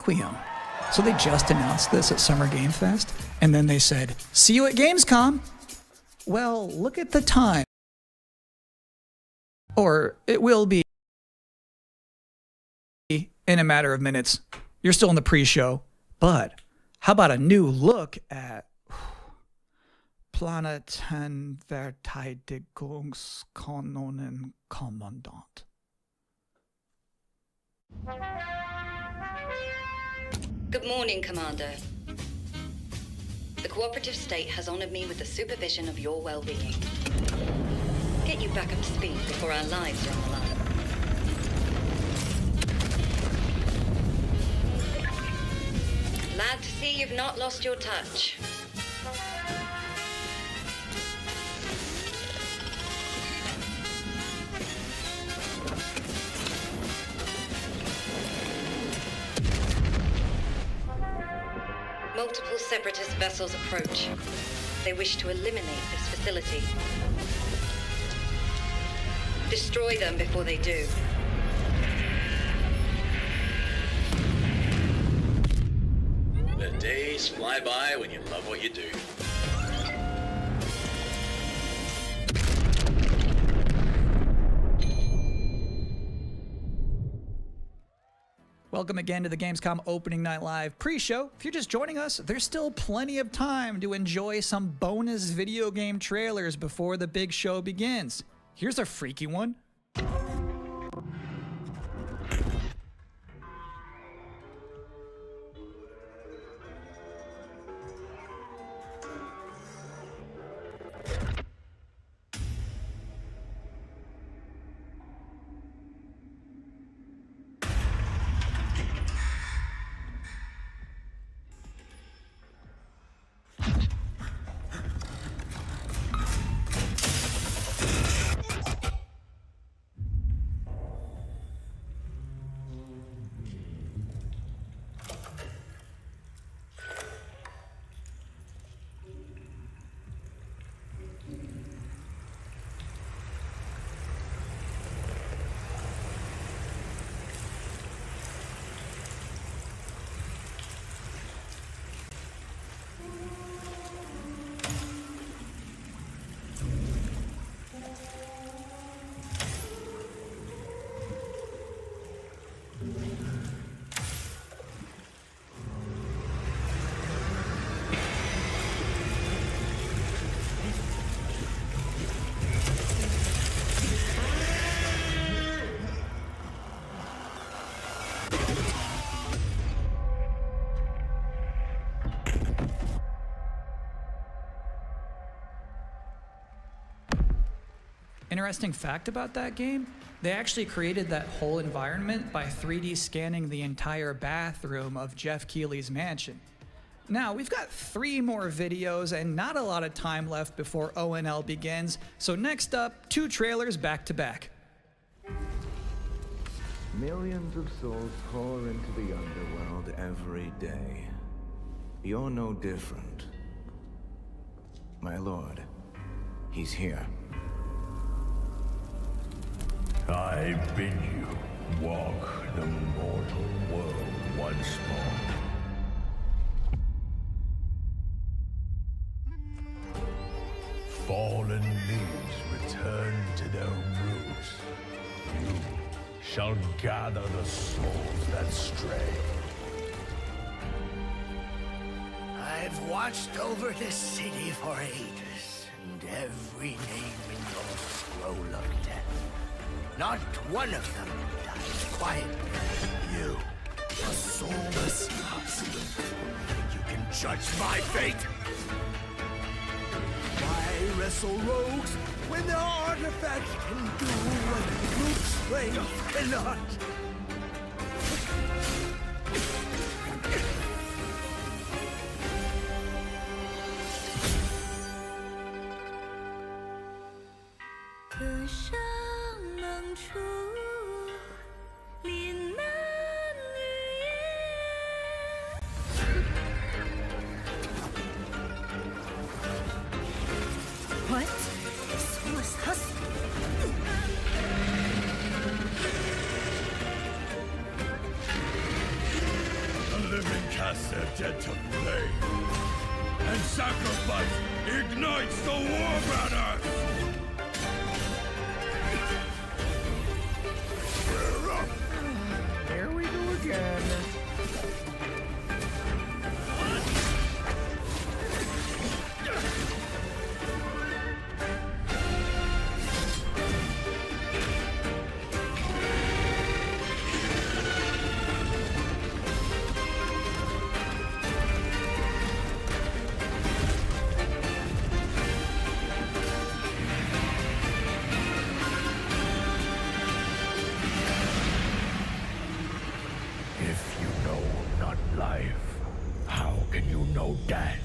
Requiem. So they just announced this at Summer Game Fest, and then they said, see you at Gamescom. Well, look at the time. Or it will be in a matter of minutes. You're still in the pre-show. But how about a new look at Planetenverteidigungskanonen-Kommandant? Good morning, Commander. The cooperative state has honored me with the supervision of your well-being. Get you back up to speed before our lives are on the line. Glad to see you've not lost your touch. Multiple separatist vessels approach. They wish to eliminate this facility. Destroy them before they do. The days fly by when you love what you do. Welcome again to the Gamescom Opening Night Live pre-show. If you're just joining us, there's still plenty of time to enjoy some bonus video game trailers before the big show begins. Here's a freaky one. Interesting fact about that game, they actually created that whole environment by 3D scanning the entire bathroom of Jeff Keighley's mansion. Now, we've got 3 more videos and not a lot of time left before ONL begins, so next up, 2 trailers back to back. Millions of souls pour into the underworld every day. You're no different. My lord, he's here. I bid you walk the mortal world once more. Fallen leaves return to their roots. You shall gather the souls that stray. I've watched over this city for ages, and every name in your scroll of death. Not one of them dies quietly. You, a soulless husk. You can judge my fate. Why wrestle rogues when their artifact can do what brute strength cannot? What? Soulless husk? living cast their dead to flame, and sacrifice ignites the war banners! Here we go again. If you know not life, how can you know death?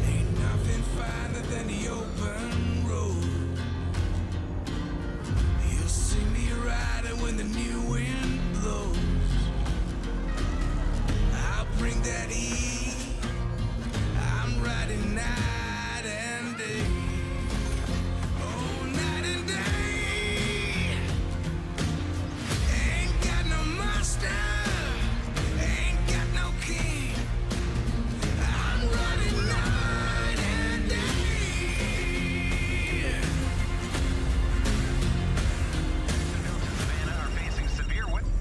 Ain't nothing finer than the open road. You'll see me riding when the new wind blows. I'll bring that heat. I'm riding night and day. Oh, night and day. Ain't got no master. Ain't got no king. I'm running night and day.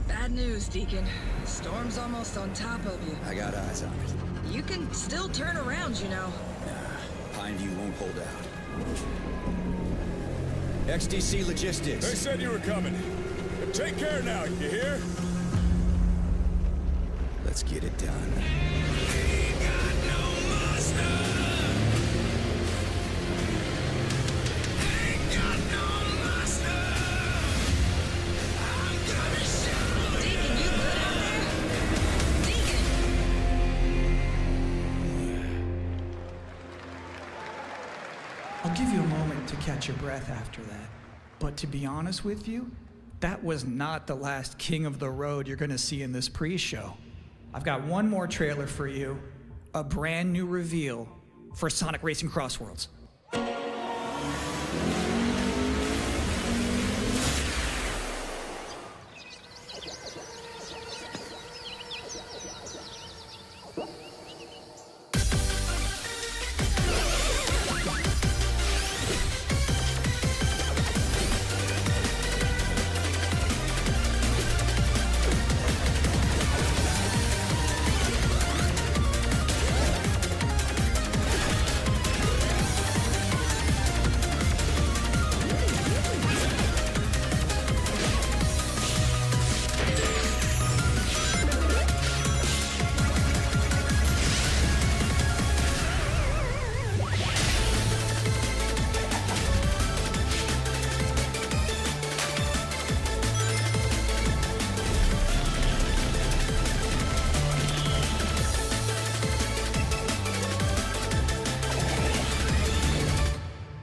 Bad news, Deacon. Storm's almost on top of you. I got eyes on it. You can still turn around, you know. Pineview won't hold out. XDC Logistics. They said you were coming. But take care now, you hear? Let's get it done. Ain't got no master. Ain't got no master. I'm gonna show Deacon, you good out there? Deacon! I'll give you a moment to catch your breath after that. But to be honest with you, that was not the last king of the road you're gonna see in this pre-show. I've got one more trailer for you, a brand new reveal for Sonic Racing Crossworlds.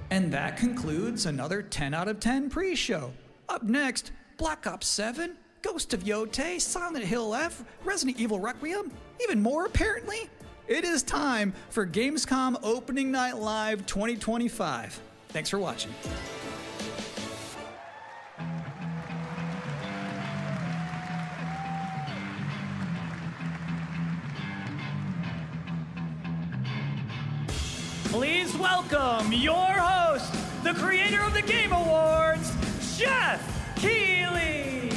And that concludes another 10 out of 10 pre-show. Up next, Black Ops 7, Ghost of Yotei, Silent Hill F, Resident Evil Requiem, even more apparently. It is time for Gamescom Opening Night Live 2025. Thanks for watching. Please welcome your host, the creator of the Game Awards, Jeff Keighley.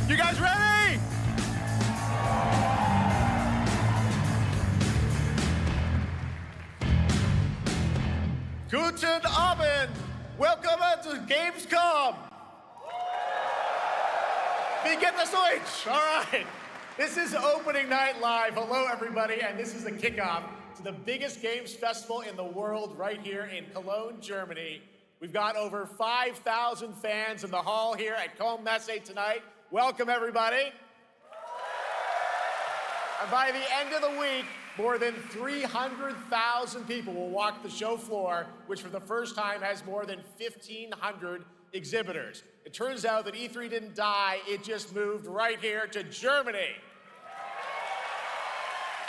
You guys ready? Guten Abend! Welcome to Gamescom! Wie geht es euch? All right. This is opening night live. Hello, everybody, and this is the kickoff to the biggest games festival in the world right here in Cologne, Germany. We've got over 5,000 fans in the hall here at Cologne Messe tonight. Welcome, everybody. And by the end of the week, more than 300,000 people will walk the show floor, which for the first time has more than 1,500 exhibitors. It turns out that E3 didn't die, it just moved right here to Germany.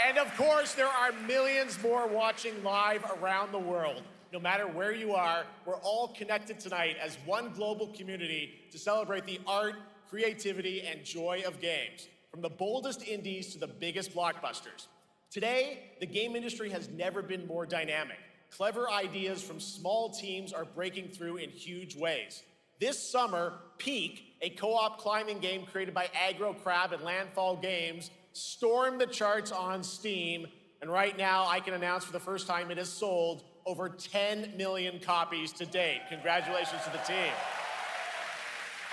And of course, there are millions more watching live around the world. No matter where you are, we're all connected tonight as one global community to celebrate the art, creativity, and joy of games, from the boldest indies to the biggest blockbusters. Today, the game industry has never been more dynamic. Clever ideas from small teams are breaking through in huge ways. This summer, Peak, a co-op climbing game created by Aggro Crab and Landfall Games, stormed the charts on Steam, and right now I can announce for the first time it has sold over 10 million copies to date. Congratulations to the team.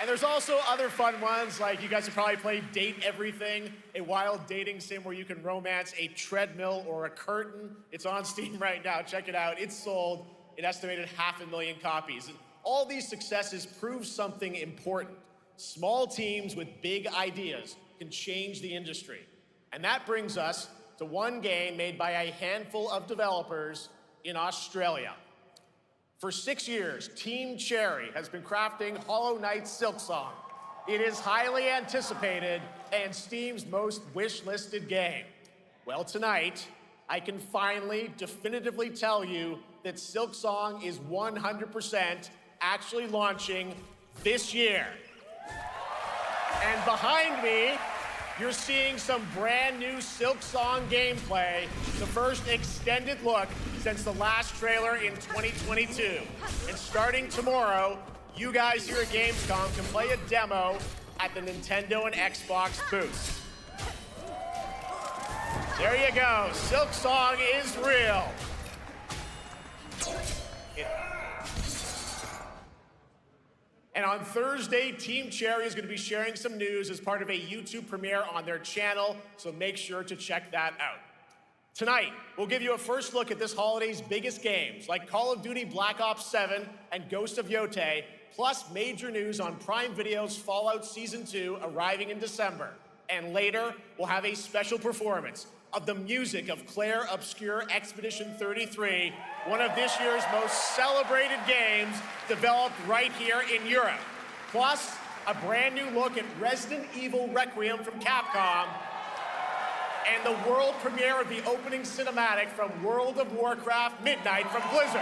And there's also other fun ones, like you guys have probably played Date Everything, a wild dating sim where you can romance a treadmill or a curtain. It's on Steam right now, check it out. It's sold an estimated 500,000 copies. And all these successes prove something important. Small teams with big ideas can change the industry. And that brings us to one game made by a handful of developers in Australia. For 6 years, Team Cherry has been crafting Hollow Knight Silksong. It is highly anticipated and Steam's most wish-listed game. Well, tonight, I can finally definitively tell you that Silksong is 100% actually launching this year. And behind me, you're seeing some brand new Silksong gameplay, the first extended look since the last trailer in 2022. And starting tomorrow, you guys here at Gamescom can play a demo at the Nintendo and Xbox booths. There you go, Silksong is real. And on Thursday, Team Cherry is going to be sharing some news as part of a YouTube premiere on their channel, so make sure to check that out. Tonight, we'll give you a first look at this holiday's biggest games, like Call of Duty Black Ops 7 and Ghost of Yotei, plus major news on Prime Video's Fallout Season 2 arriving in December. And later, we'll have a special performance of the music of Claire Obscure Expedition 33, one of this year's most celebrated games developed right here in Europe. Plus, a brand new look at Resident Evil Requiem from Capcom, and the world premiere of the opening cinematic from World of Warcraft Midnight from Blizzard.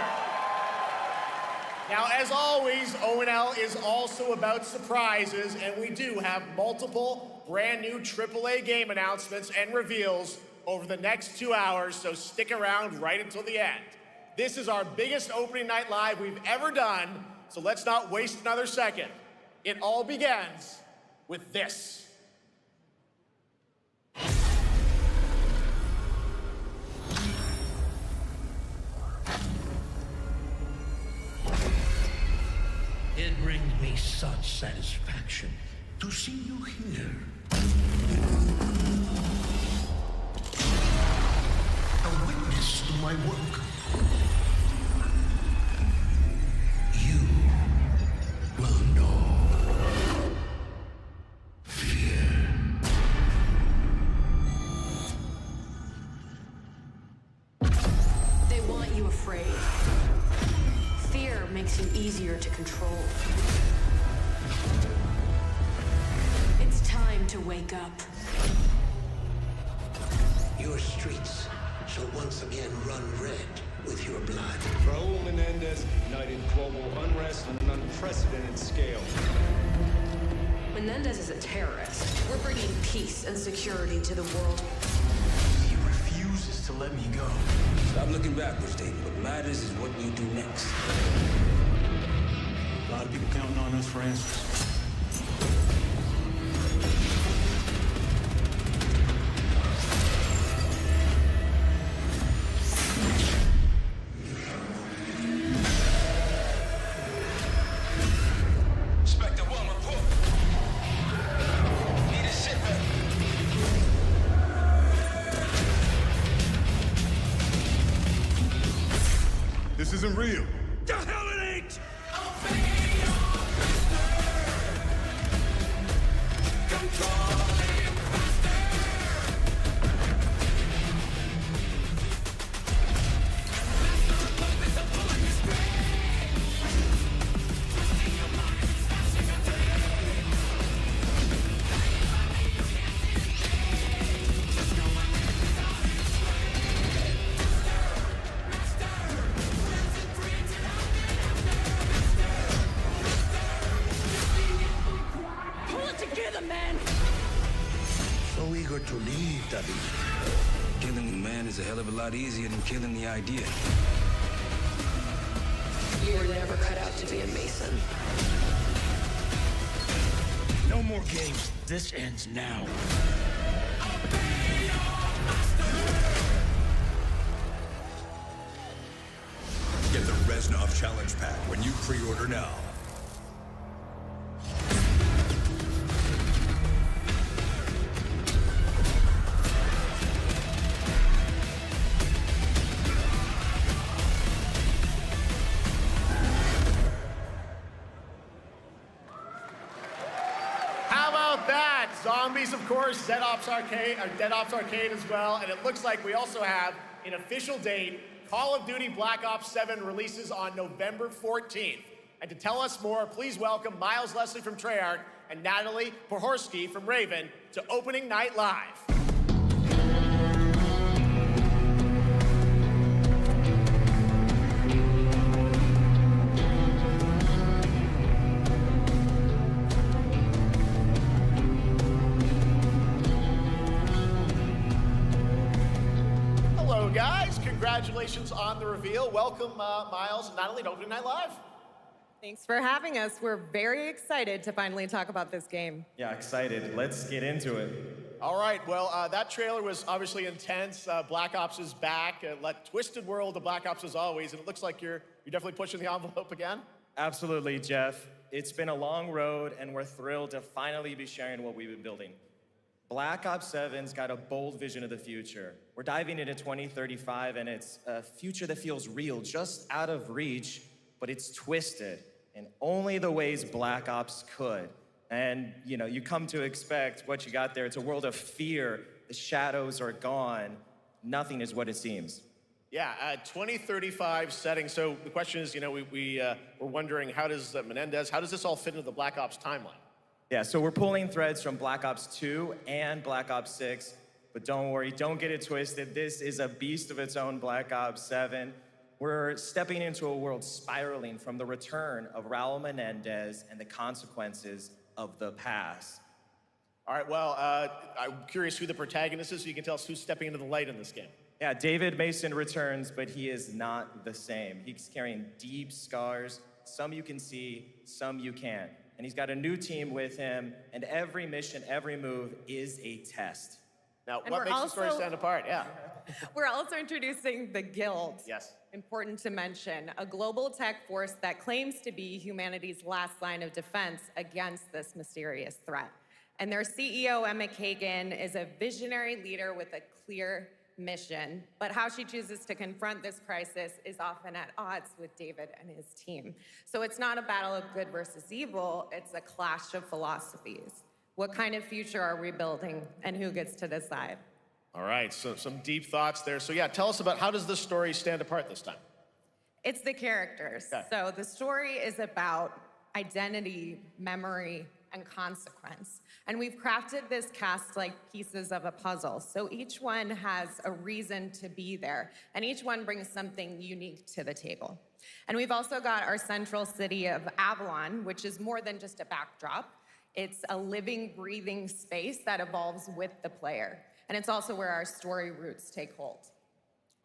Now, as always, ONL is also about surprises, and we do have multiple brand new AAA game announcements and reveals over the next 2 hours, so stick around right until the end. This is our biggest opening night live we've ever done, so let's not waste another second. It all begins with this. It brings me such satisfaction to see you here. A witness to my work. You will know fear. They want you afraid. Fear makes you easier to control. It's time to wake up. Your streets shall once again run red with your blood. Raul Menendez ignited global unrest on an unprecedented scale. Menendez is a terrorist. We're bringing peace and security to the world. He refuses to let me go. Stop looking backwards, David. What matters is what you do next. A lot of people counting on us for answers. Inspector, one report. Need a shipment. This isn't real. The hell it ain't! Pull it together, man! So eager to leave, Daddy. Killing the man is a hell of a lot easier than killing the idea. You were never cut out to be a Mason. No more games. This ends now. Get the Reznov Challenge Pack when you pre-order now. How about that? Zombies, of course, Dead Ops Arcade as well, and it looks like we also have an official date. Call of Duty Black Ops 7 releases on November 14th. And to tell us more, please welcome Miles Leslie from Treyarch and Natalie Pohorsky from Raven to Opening Night Live. Hello, guys. Congratulations on the reveal. Welcome, Miles and Natalie, to Opening Night Live. Thanks for having us. We're very excited to finally talk about this game. Yeah, excited. Let's get into it. All right, well, that trailer was obviously intense. Black Ops is back. Twisted world of Black Ops as always, and it looks like you're definitely pushing the envelope again. Absolutely, Jeff. It's been a long road, and we're thrilled to finally be sharing what we've been building. Black Ops 7's got a bold vision of the future. We're diving into 2035, and it's a future that feels real, just out of reach, but it's twisted in only the ways Black Ops could. And, you come to expect what you got there. It's a world of fear. The shadows are gone. Nothing is what it seems. Yeah, 2035 setting. So the question is, we're wondering, how does how does this all fit into the Black Ops timeline? Yeah, so we're pulling threads from Black Ops 2 and Black Ops 6, but don't worry, don't get it twisted. This is a beast of its own, Black Ops 7. We're stepping into a world spiraling from the return of Raul Menendez and the consequences of the past. All right, well, I'm curious who the protagonist is, so you can tell us who's stepping into the light in this game. Yeah, David Mason returns, but he is not the same. He's carrying deep scars. Some you can see, some you can't. And he's got a new team with him, and every mission, every move is a test. Now, what makes the story stand apart? Yeah. We're also introducing the Guild. Yes. Important to mention, a global tech force that claims to be humanity's last line of defense against this mysterious threat. And their CEO, Emma Kagan, is a visionary leader with a clear mission, but how she chooses to confront this crisis is often at odds with David and his team. So it's not a battle of good versus evil, it's a clash of philosophies. What kind of future are we building, and who gets to decide? All right, so some deep thoughts there. So yeah, tell us about, how does this story stand apart this time? It's the characters. Okay. So the story is about identity, memory, and consequence. And we've crafted this cast like pieces of a puzzle. So each one has a reason to be there, and each one brings something unique to the table. And we've also got our central city of Avalon, which is more than just a backdrop. It's a living, breathing space that evolves with the player. And it's also where our story roots take hold.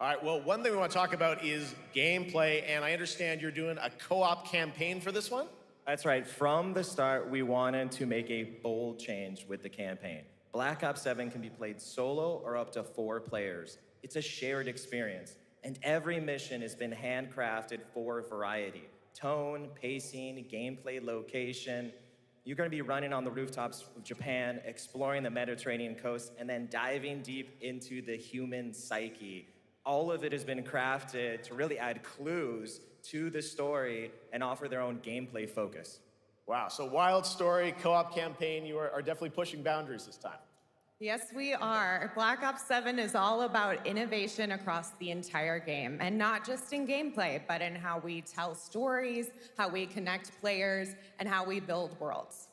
All right, well, one thing we want to talk about is gameplay, and I understand you're doing a co-op campaign for this one? That's right. From the start, we wanted to make a bold change with the campaign. Black Ops 7 can be played solo or up to 4 players. It's a shared experience, and every mission has been handcrafted for variety. Tone, pacing, gameplay location. You're going to be running on the rooftops of Japan, exploring the Mediterranean coast, and then diving deep into the human psyche. All of it has been crafted to really add clues to the story and offer their own gameplay focus. Wow, so wild story, co-op campaign, you are definitely pushing boundaries this time. Yes, we are. Black Ops 7 is all about innovation across the entire game, and not just in gameplay, but in how we tell stories, how we connect players, and how we build worlds.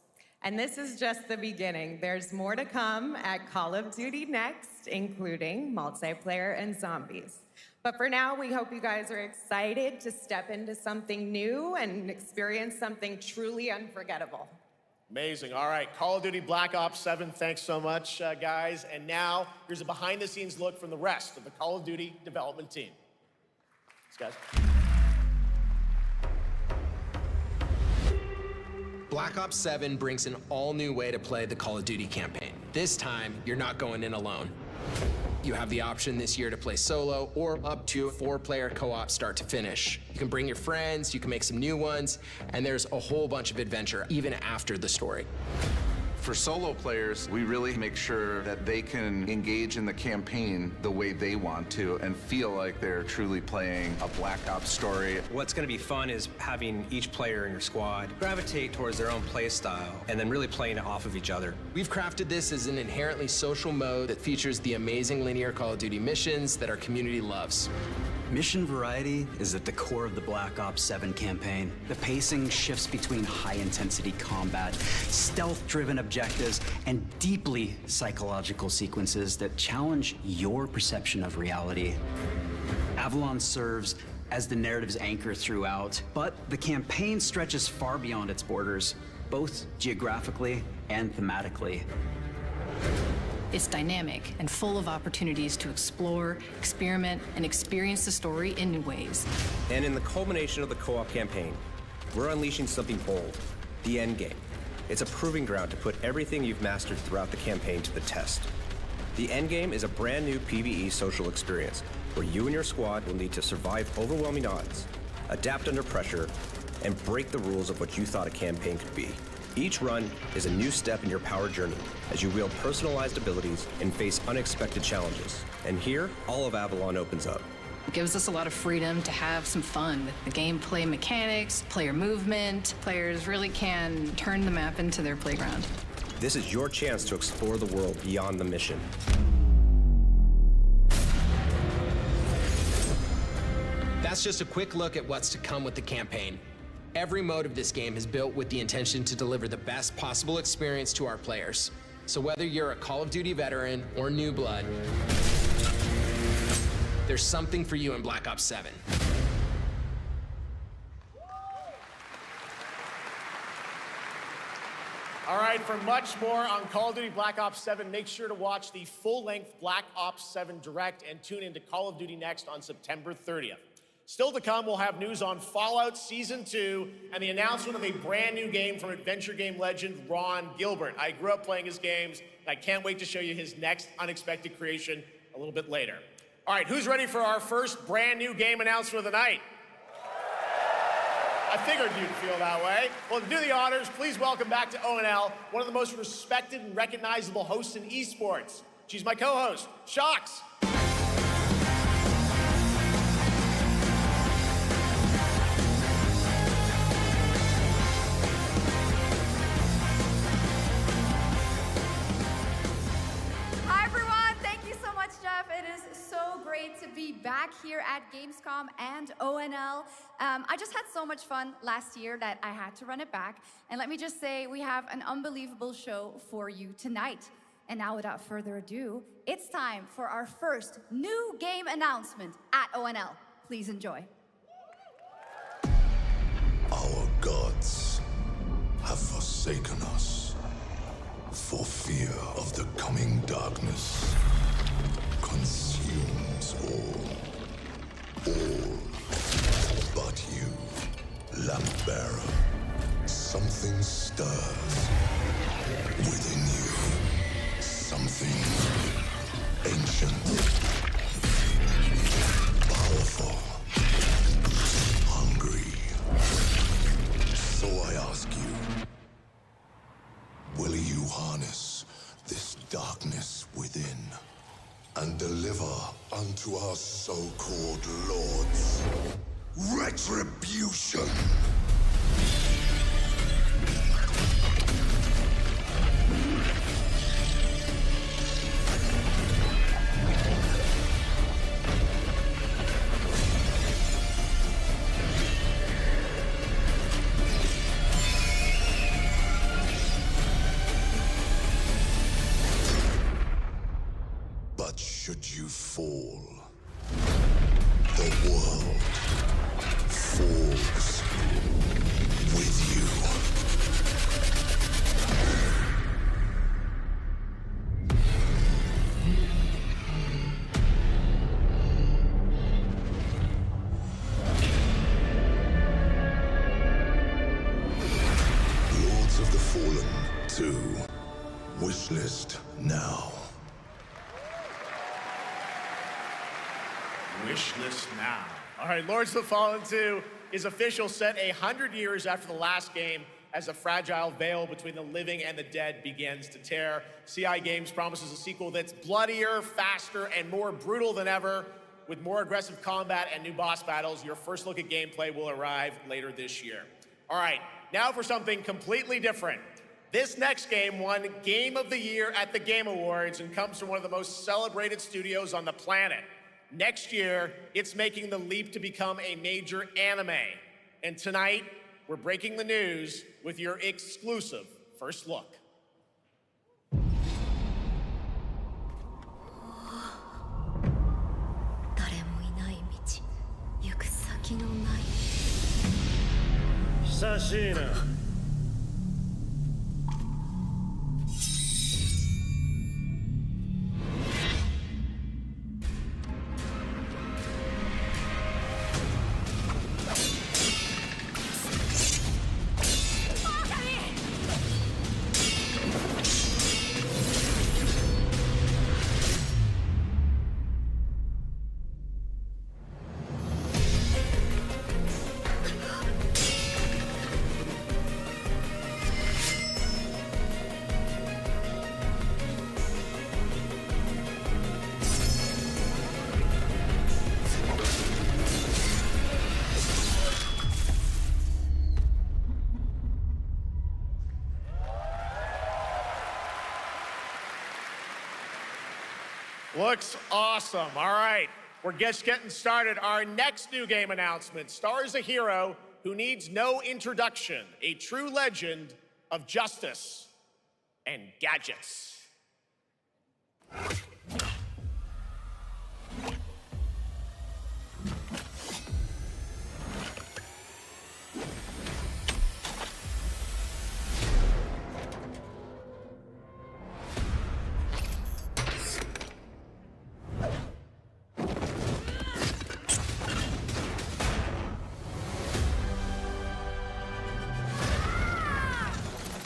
And this is just the beginning. There's more to come at Call of Duty Next, including multiplayer and zombies. But for now, we hope you guys are excited to step into something new and experience something truly unforgettable. Amazing. All right, Call of Duty Black Ops 7, thanks so much, guys. And now, here's a behind-the-scenes look from the rest of the Call of Duty development team. Thanks, guys. Black Ops 7 brings an all-new way to play the Call of Duty campaign. This time, you're not going in alone. You have the option this year to play solo or up to a 4-player co-op start to finish. You can bring your friends, you can make some new ones, and there's a whole bunch of adventure even after the story. For solo players, we really make sure that they can engage in the campaign the way they want to and feel like they're truly playing a Black Ops story. What's going to be fun is having each player in your squad gravitate towards their own play style and then really playing it off of each other. We've crafted this as an inherently social mode that features the amazing linear Call of Duty missions that our community loves. Mission variety is at the core of the Black Ops 7 campaign. The pacing shifts between high-intensity combat, stealth-driven objectives, and deeply psychological sequences that challenge your perception of reality. Avalon serves as the narrative's anchor throughout, but the campaign stretches far beyond its borders, both geographically and thematically. It's dynamic and full of opportunities to explore, experiment, and experience the story in new ways. And in the culmination of the co-op campaign, we're unleashing something bold, the endgame. It's a proving ground to put everything you've mastered throughout the campaign to the test. The endgame is a brand new PvE social experience where you and your squad will need to survive overwhelming odds, adapt under pressure, and break the rules of what you thought a campaign could be. Each run is a new step in your power journey as you wield personalized abilities and face unexpected challenges. And here, all of Avalon opens up. It gives us a lot of freedom to have some fun with the gameplay mechanics, player movement. Players really can turn the map into their playground. This is your chance to explore the world beyond the mission. That's just a quick look at what's to come with the campaign. Every mode of this game is built with the intention to deliver the best possible experience to our players. So whether you're a Call of Duty veteran or new blood, there's something for you in Black Ops 7. All right, for much more on Call of Duty Black Ops 7, make sure to watch the full-length Black Ops 7 Direct and tune into Call of Duty Next on September 30th. Still to come, we'll have news on Fallout Season 2 and the announcement of a brand new game from adventure game legend Ron Gilbert. I grew up playing his games, and I can't wait to show you his next unexpected creation a little bit later. All right, who's ready for our first brand new game announcement of the night? I figured you'd feel that way. Well, to do the honors, please welcome back to ONL, one of the most respected and recognizable hosts in esports. She's my co-host, Shox. To be back here at Gamescom and ONL. I just had so much fun last year that I had to run it back. And let me just say, we have an unbelievable show for you tonight. And now without further ado, it's time for our first new game announcement at ONL. Please enjoy. Our gods have forsaken us for fear of the coming darkness. Consumes all but you, lamp bearer. Something stirs within you. Something ancient, powerful, hungry. So I ask you, will you harness this darkness within and deliver unto our so-called lords. Retribution! But should you fall, the world falls with you. Lords of the Fallen 2. Wishlist now. Wishlist now. All right, Lords of the Fallen 2 is official, set 100 years after the last game, as a fragile veil between the living and the dead begins to tear. CI Games promises a sequel that's bloodier, faster, and more brutal than ever. With more aggressive combat and new boss battles, your first look at gameplay will arrive later this year. All right, now for something completely different. This next game won Game of the Year at the Game Awards and comes from one of the most celebrated studios on the planet. Next year, it's making the leap to become a major anime. And tonight, we're breaking the news with your exclusive first look. Sashina. Looks awesome. All right, we're just getting started. Our next new game announcement stars a hero who needs no introduction, a true legend of justice and gadgets.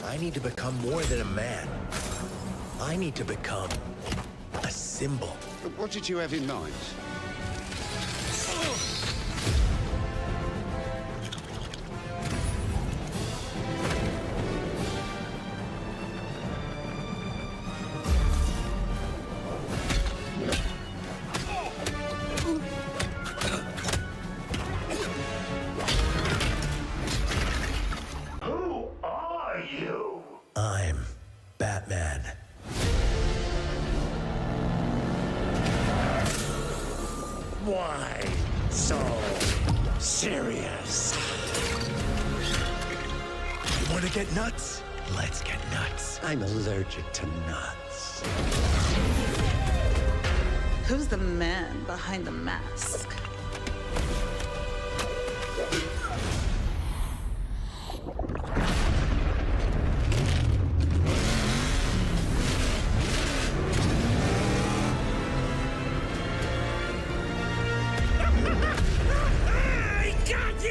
I need to become more than a man. I need to become a symbol. What did you have in mind? I'm Batman. Why so serious? You want to get nuts? Let's get nuts. I'm allergic to nuts. Who's the man behind the mask? I got you!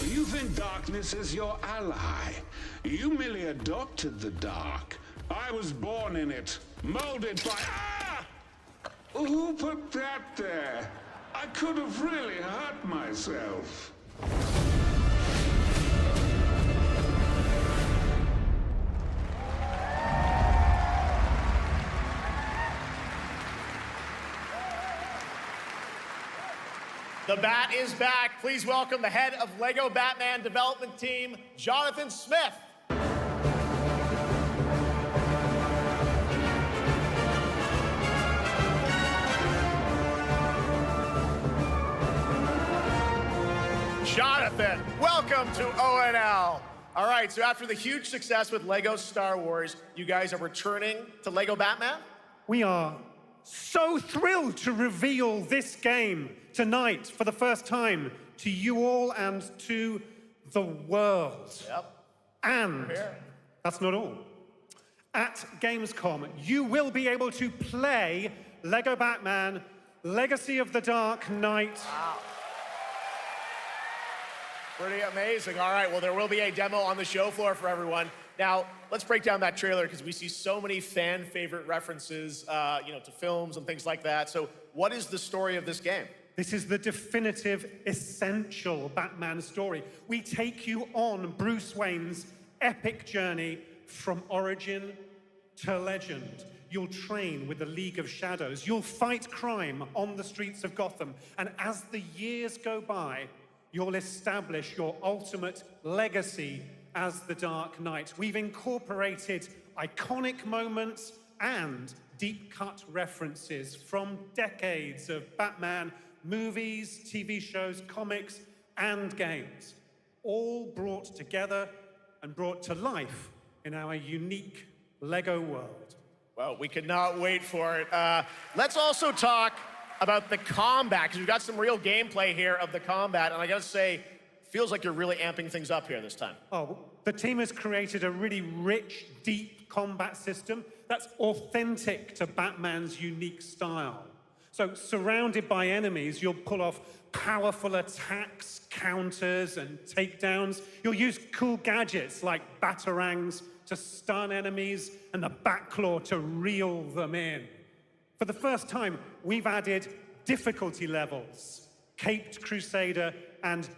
You think darkness is your ally. You merely adopted the dark. I was born in it, molded by... Ah! Who put that there? I could have really hurt myself. The Bat is back. Please welcome the head of LEGO Batman development team, Jonathan Smith. Jonathan, welcome to ONL. All right, so after the huge success with LEGO Star Wars, you guys are returning to LEGO Batman? We are so thrilled to reveal this game tonight for the first time to you all and to the world. Yep. And that's not all. At Gamescom, you will be able to play LEGO Batman Legacy of the Dark Knight. Wow. Pretty amazing. All right, well, there will be a demo on the show floor for everyone. Now, let's break down that trailer because we see so many fan favorite references, to films and things like that. So what is the story of this game? This is the definitive, essential Batman story. We take you on Bruce Wayne's epic journey from origin to legend. You'll train with the League of Shadows. You'll fight crime on the streets of Gotham. And as the years go by, you'll establish your ultimate legacy as the Dark Knight. We've incorporated iconic moments and deep-cut references from decades of Batman movies, TV shows, comics, and games, all brought together and brought to life in our unique LEGO world. Well, we could not wait for it. Let's also talk about the combat, because we've got some real gameplay here of the combat, and I gotta say, feels like you're really amping things up here this time. Oh, the team has created a really rich, deep combat system that's authentic to Batman's unique style. So, surrounded by enemies, you'll pull off powerful attacks, counters, and takedowns. You'll use cool gadgets like batarangs to stun enemies and the Batclaw to reel them in. For the first time, we've added difficulty levels, Caped Crusader and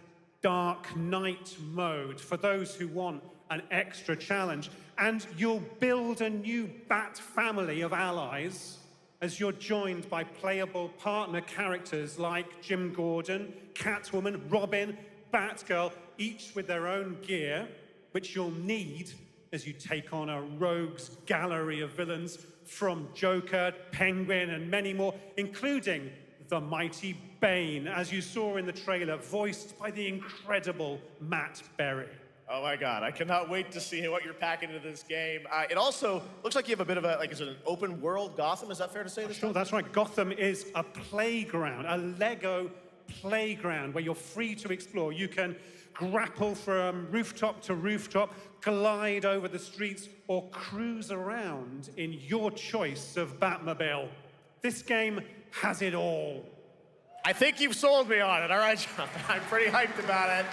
Dark Knight mode for those who want an extra challenge. And you'll build a new Bat family of allies as you're joined by playable partner characters like Jim Gordon, Catwoman, Robin, Batgirl, each with their own gear, which you'll need as you take on a rogues gallery of villains from Joker, Penguin, and many more, including the mighty Bane, as you saw in the trailer, voiced by the incredible Matt Berry. Oh my God, I cannot wait to see what you're packing into this game. It also looks like you have a bit of is it an open world Gotham? Is that fair to say this Sure, that's right. Gotham is a playground, a LEGO playground where you're free to explore. You can grapple from rooftop to rooftop, glide over the streets, or cruise around in your choice of Batmobile. This game has it all. I think you've sold me on it. All right, Jonathan, I'm pretty hyped about it.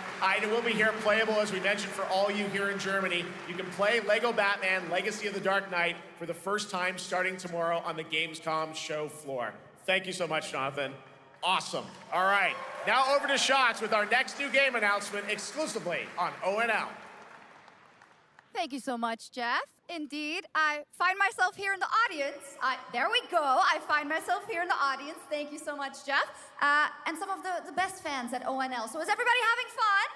It will be here playable, as we mentioned, for all you here in Germany. You can play LEGO Batman Legacy of the Dark Knight for the first time starting tomorrow on the Gamescom show floor. Thank you so much, Jonathan. Awesome. All right, now over to Shots with our next new game announcement exclusively on ONL. Thank you so much, Jeff. Indeed, I find myself here in the audience. There we go. I find myself here in the audience. Thank you so much, Jeff. And some of the best fans at ONL. So is everybody having fun?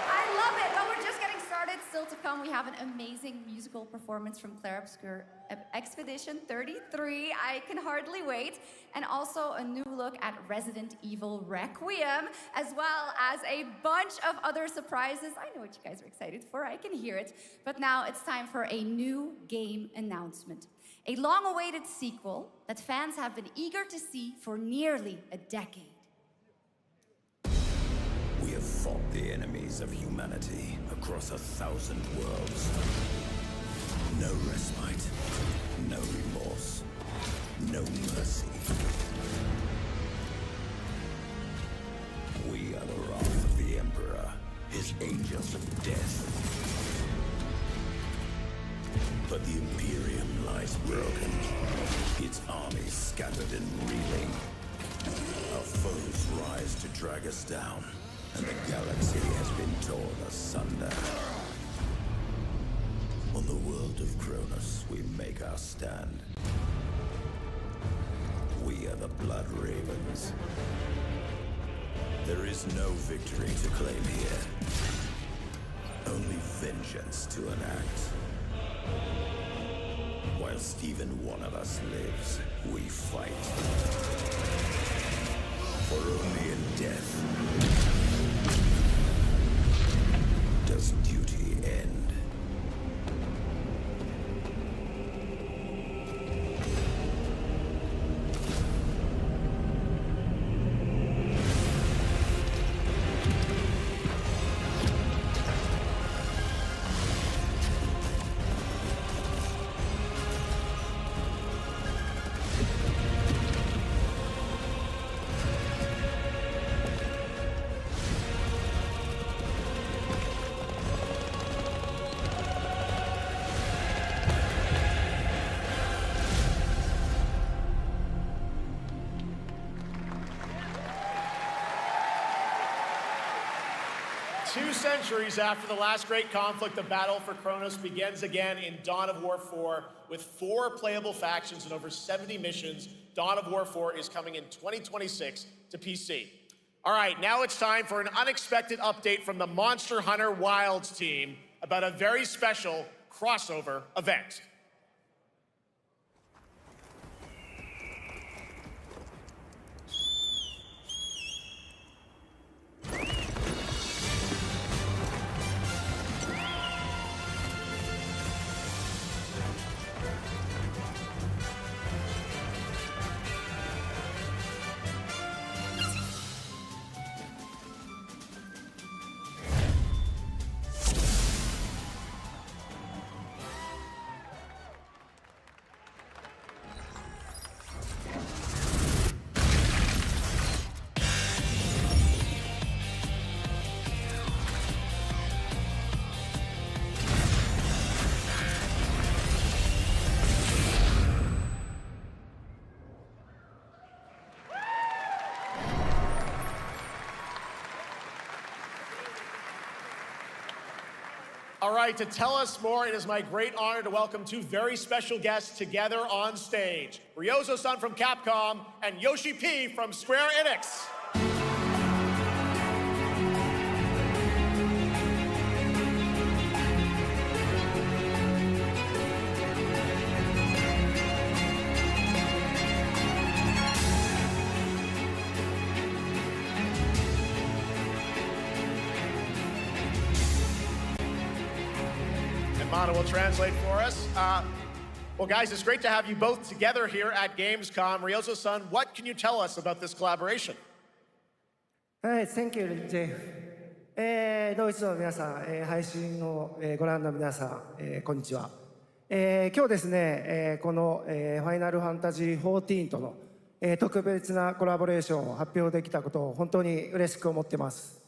I love it. But we're just getting started. Still to come, we have an amazing musical performance from Claire Obscure Expedition 33. I can hardly wait. And also a new look at Resident Evil Requiem, as well as a bunch of other surprises. I know what you guys are excited for. I can hear it. But now it's time for a new game announcement. A long-awaited sequel that fans have been eager to see for nearly a decade. We have fought the enemies of humanity across 1,000 worlds. No respite, no remorse, no mercy. We are the wrath of the Emperor, his angels of death. But the Imperium lies broken, its armies scattered and reeling. Our foes rise to drag us down, and the galaxy has been torn asunder. On the world of Kronos, we make our stand. We are the Blood Ravens. There is no victory to claim here. Only vengeance to enact. Whilst even one of us lives, we fight. For only in death does duty end. Two centuries after the last great conflict, the battle for Kronos begins again in Dawn of War 4 with 4 playable factions and over 70 missions. Dawn of War 4 is coming in 2026 to PC. All right, now it's time for an unexpected update from the Monster Hunter Wilds team about a very special crossover event. All right, to tell us more, it is my great honor to welcome 2 very special guests together on stage. Ryozo-san from Capcom and Yoshi P from Square Enix. Mana will translate for us. Well, guys, it's great to have you both together here at Gamescom. Ryozo-san, what can you tell us about this collaboration? Thank you, Jeff. ドイツの皆さん、配信をご覧の皆さん、こんにちは。今日ですね、このファイナルファンタジー14との特別なコラボレーションを発表できたことを本当に嬉しく思っています。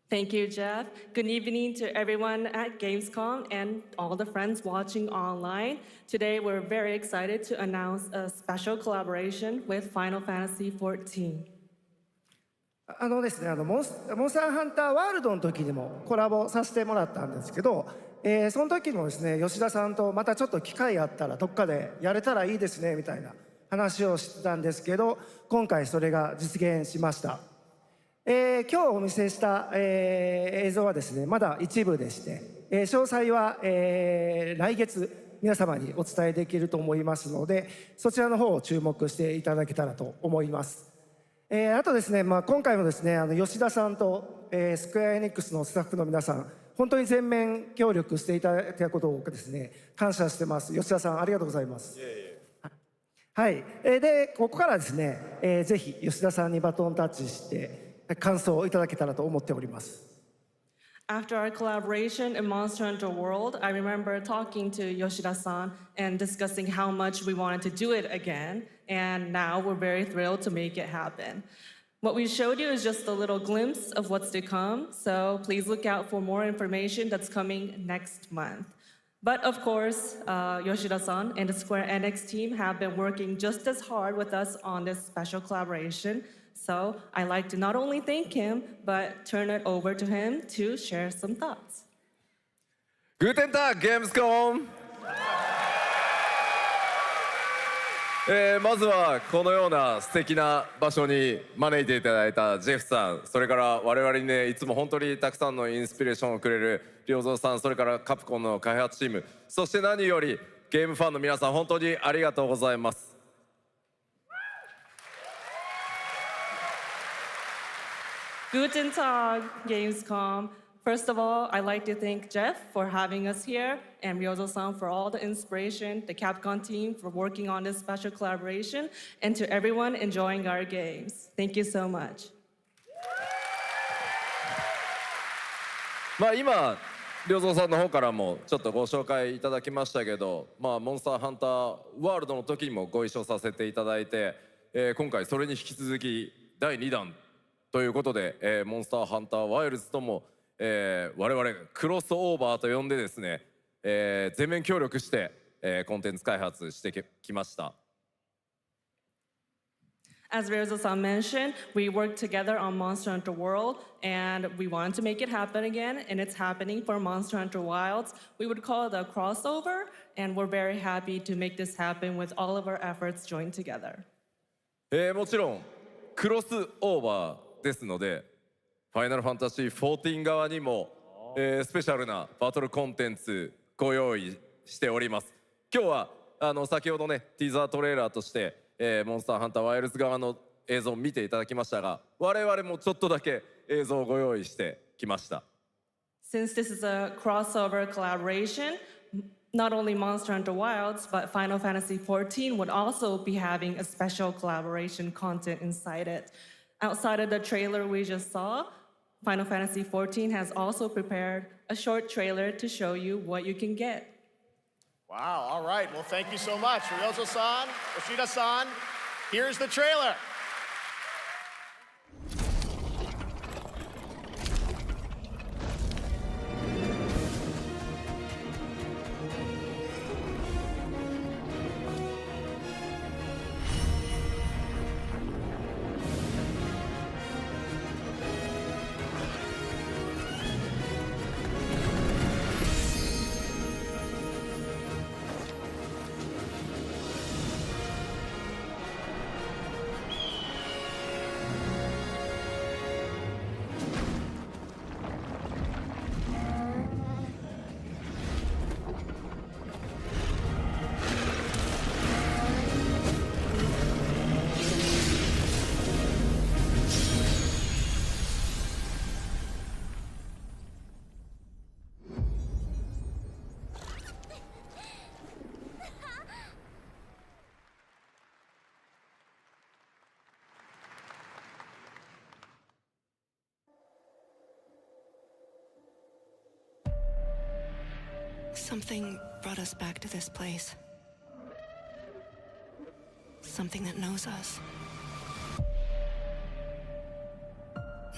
Thank you, Jeff. Good evening to everyone at Gamescom and all the friends watching online. Today, we're very excited to announce a special collaboration with Final Fantasy XIV. ですね、モンスターハンターワールドの時にもコラボさせてもらったんですけど、その時もですね、吉田さんとまたちょっと機会あったらどっかでやれたらいいですねみたいな話をしてたんですけど、今回それが実現しました。今日お見せした、映像はですね、まだ一部でして、詳細は、来月皆様にお伝えできると思いますので、そちらの方を注目していただけたらと思います。あとですね、今回もですね、吉田さんと、スクエアエニックスのスタッフの皆さん、本当に全面協力していただいたことをですね、感謝してます。吉田さん、ありがとうございます。はい。で、ここからですね、ぜひ吉田さんにバトンタッチして、感想をいただけたらと思っております。After our collaboration in Monster Hunter World, I remember talking to Yoshida-san and discussing how much we wanted to do it again, and now we're very thrilled to make it happen. What we showed you is just a little glimpse of what's to come, so please look out for more information that's coming next month. But of course, Yoshida-san and the Square Enix team have been working just as hard with us on this special collaboration. So I'd like to not only thank him, but turn it over to him to share some thoughts. Guten Tag, Gamescom! まずはこのような素敵な場所に招いていただいたジェフさん、それから我々にね、いつも本当にたくさんのインスピレーションをくれる良三さん、それからカプコンの開発チーム、そして何よりゲームファンの皆さん、本当にありがとうございます。Guten Tag, Gamescom. First of all, I'd like to thank Jeff for having us here and Ryozo-san for all the inspiration, the Capcom team for working on this special collaboration, and to everyone enjoying our games. Thank you so much. まあ今、良三さんの方からもちょっとご紹介いただきましたけど、モンスターハンターワールドの時にもご一緒させていただいて、今回それに引き続き第2弾ということで、モンスターハンターワイルズとも我々クロスオーバーと呼んでですね、全面協力して、コンテンツ開発してきました。As Ryozo-san mentioned, we worked together on Monster Hunter World, and we wanted to make it happen again, and it's happening for Monster Hunter Wilds. We would call it a crossover, and we're very happy to make this happen with all of our efforts joined together. もちろんクロスオーバーですので、ファイナルファンタジー14側にも、スペシャルなバトルコンテンツご用意しております。今日は先ほどねティザートレーラーとして、モンスターハンターワイルズ側の映像を見ていただきましたが、我々もちょっとだけ映像をご用意してきました。Since this is a crossover collaboration, not only Monster Hunter Wilds, but Final Fantasy XIV would also be having a special collaboration content inside it. Outside of the trailer we just saw, Final Fantasy XIV has also prepared a short trailer to show you what you can get. Wow, all right. Well, thank you so much. Ryozo-san, Yoshida-san, here's the trailer. Something brought us back to this place. Something that knows us.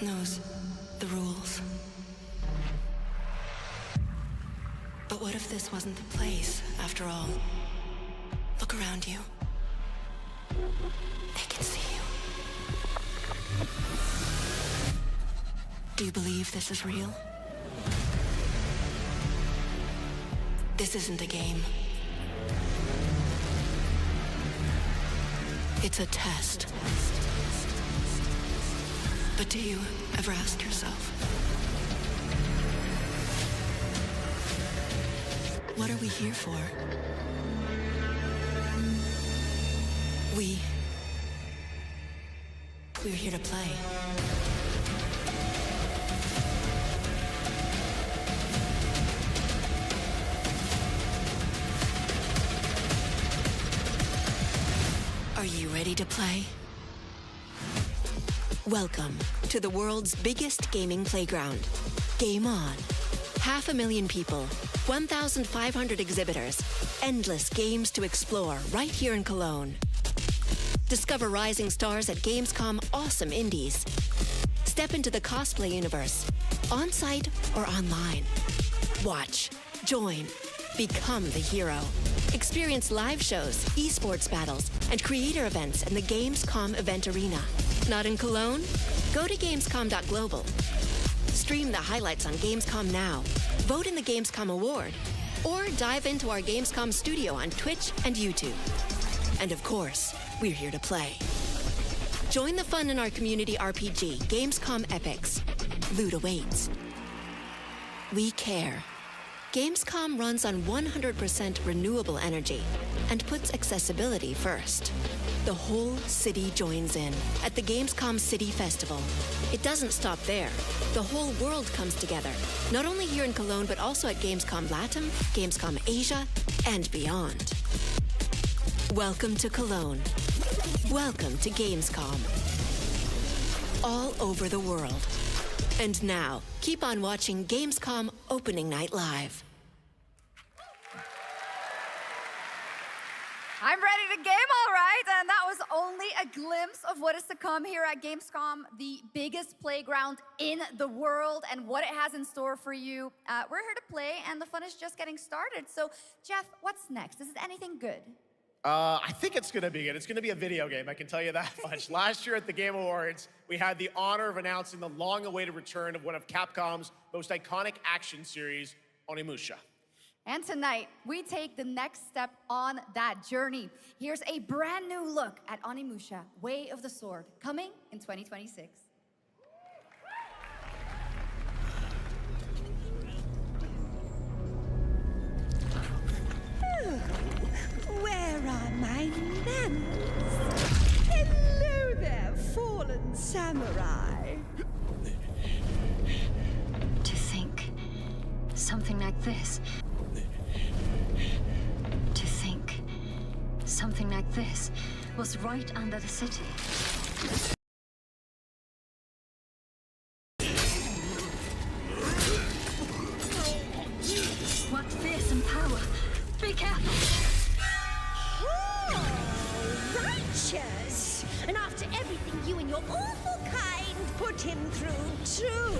Knows the rules. But what if this wasn't the place, after all? Look around you. They can see you. Do you believe this is real? This isn't a game. It's a test. But do you ever ask yourself, what are we here for? We're here to play. Are you ready to play? Welcome to the world's biggest gaming playground. Game on. 500,000 people, 1,500 exhibitors, endless games to explore right here in Cologne. Discover rising stars at Gamescom Awesome Indies. Step into the cosplay universe, on-site or online. Watch, join, become the hero. Experience live shows, esports battles, and creator events in the Gamescom event arena. Not in Cologne? Go to Gamescom.global. Stream the highlights on Gamescom Now, vote in the Gamescom Award, or dive into our Gamescom studio on Twitch and YouTube. And of course, we're here to play. Join the fun in our community RPG, Gamescom Epics. Loot awaits. We care. Gamescom runs on 100% renewable energy and puts accessibility first. The whole city joins in at the Gamescom City Festival. It doesn't stop there. The whole world comes together, not only here in Cologne, but also at Gamescom Latam, Gamescom Asia, and beyond. Welcome to Cologne. Welcome to Gamescom. All over the world. And now, keep on watching Gamescom Opening Night Live. I'm ready to game, all right, and that was only a glimpse of what is to come here at Gamescom, the biggest playground in the world, and what it has in store for you. We're here to play, and the fun is just getting started. So, Jeff, what's next? Is it anything good? I think it's going to be good. It's going to be a video game, I can tell you that much. Last year at the Game Awards, we had the honor of announcing the long-awaited return of one of Capcom's most iconic action series, Onimusha. And tonight, we take the next step on that journey. Here's a brand new look at Onimusha, Way of the Sword, coming in 2026. Where are my manners? Hello there, fallen samurai. To think something like this. To think something like this was right under the city. What fearsome power! Be careful! Righteous! And after everything you and your awful kind put him through, too.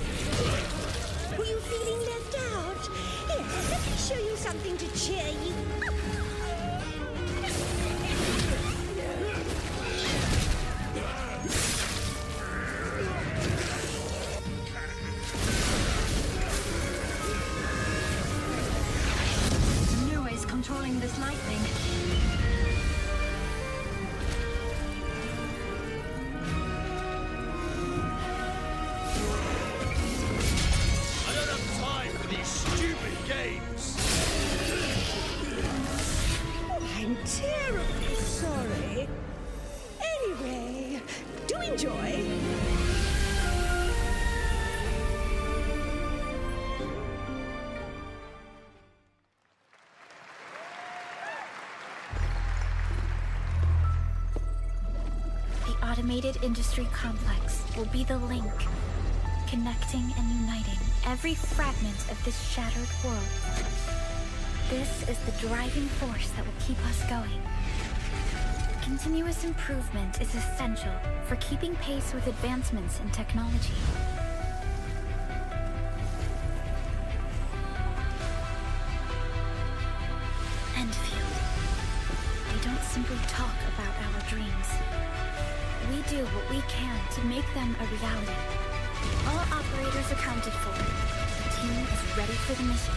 Were you feeling left out? Here, let me show you something to cheer you up. New ways controlling this lightning. I don't have time for these stupid games. Oh, I'm terribly sorry. Anyway, do enjoy. The automated industry complex will be the link, connecting and uniting every fragment of this shattered world. This is the driving force that will keep us going. Continuous improvement is essential for keeping pace with advancements in technology. Enfield. They don't simply talk about our dreams. We do what we can to make them a reality. All operators accounted for. The team is ready for the mission.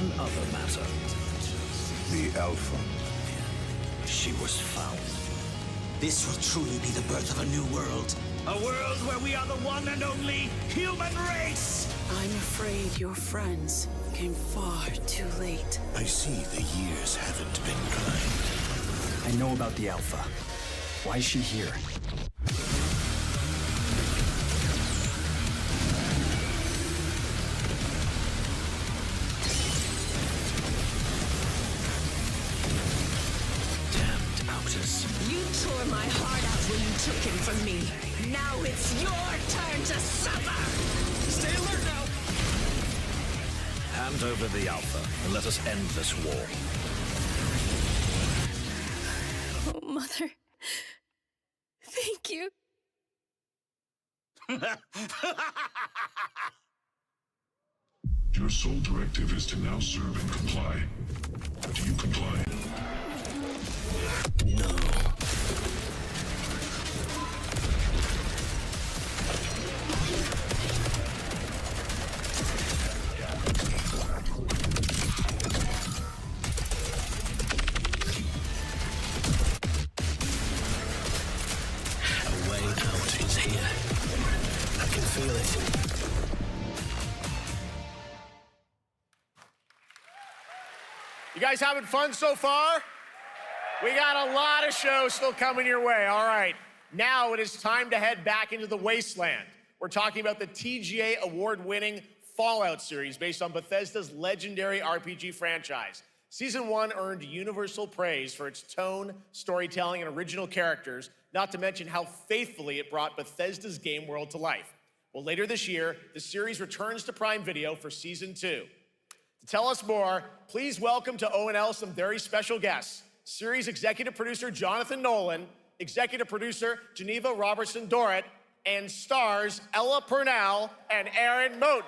one other matter. The Alpha. She was found. This will truly be the birth of a new world. A world where we are the one and only human race! I'm afraid your friends came far too late. I see the years haven't been kind. I know about the Alpha. Why is she here? Damned outers. You tore my heart out when you took him from me. Now it's your turn to suffer! Stay alert now! Hand over the Alpha and let us end this war. Oh, Mother. Thank you. Your sole directive is to now serve and comply. Do you comply? No. A way out is here. I can feel it. You guys having fun so far? We got a lot of shows still coming your way. All right, now it is time to head back into the wasteland. We're talking about the TGA award-winning Fallout series based on Bethesda's legendary RPG franchise. Season 1 earned universal praise for its tone, storytelling, and original characters, not to mention how faithfully it brought Bethesda's game world to life. Well, later this year, the series returns to Prime Video for Season 2. To tell us more, please welcome to ONL some very special guests. Series executive producer Jonathan Nolan, executive producer Geneva Robertson-Dorrit, and stars Ella Purnell and Aaron Moten.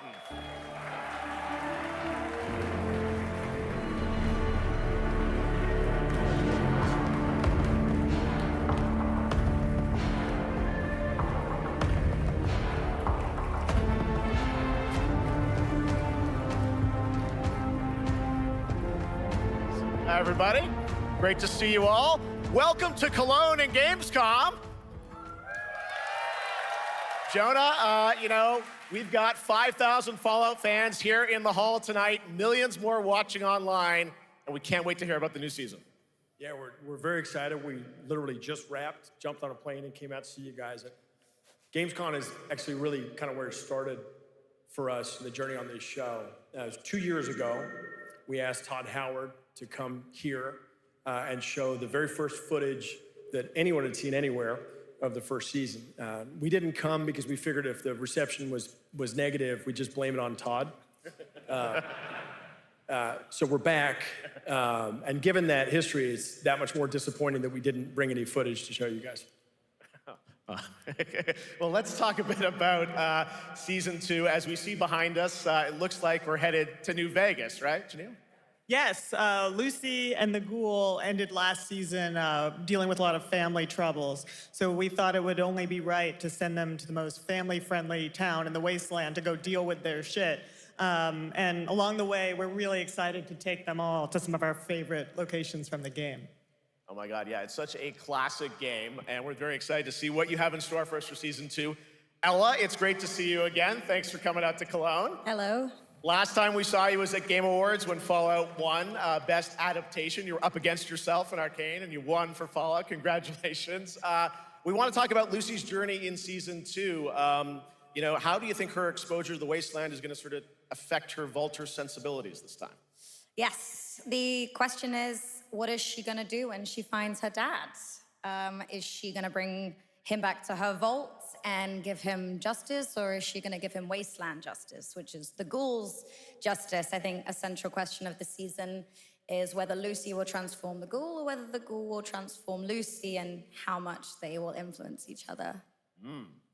Hi, everybody. Great to see you all. Welcome to Cologne and Gamescom. Jonah, we've got 5,000 Fallout fans here in the hall tonight, millions more watching online, and we can't wait to hear about the new season. Yeah, we're very excited. We literally just wrapped, jumped on a plane, and came out to see you guys. Gamescom is actually really kind of where it started for us, the journey on this show. It was 2 years ago. We asked Todd Howard to come here and show the very first footage that anyone had seen anywhere of the first season. We didn't come because we figured if the reception was negative, we'd just blame it on Todd. So we're back, and given that history, it's that much more disappointing that we didn't bring any footage to show you guys. Well, let's talk a bit about Season 2. As we see behind us, it looks like we're headed to New Vegas, right, Janelle? Yes, Lucy and the Ghoul ended last season dealing with a lot of family troubles. So we thought it would only be right to send them to the most family-friendly town in the wasteland to go deal with their shit. And along the way, we're really excited to take them all to some of our favorite locations from the game. Oh my God, yeah, it's such a classic game, and we're very excited to see what you have in store for us for Season 2. Ella, it's great to see you again. Thanks for coming out to Cologne. Hello. Last time we saw you was at Game Awards when Fallout won Best Adaptation. You were up against yourself in Arcane, and you won for Fallout. Congratulations. We want to talk about Lucy's journey in Season 2. How do you think her exposure to the Wasteland is going to sort of affect her Vulture sensibilities this time? Yes, the question is, what is she gonna do when she finds her dad? Is she gonna bring him back to her vault and give him justice, or is she gonna give him wasteland justice, which is the ghoul's justice? I think a central question of the season is whether Lucy will transform the ghoul or whether the ghoul will transform Lucy, and how much they will influence each other.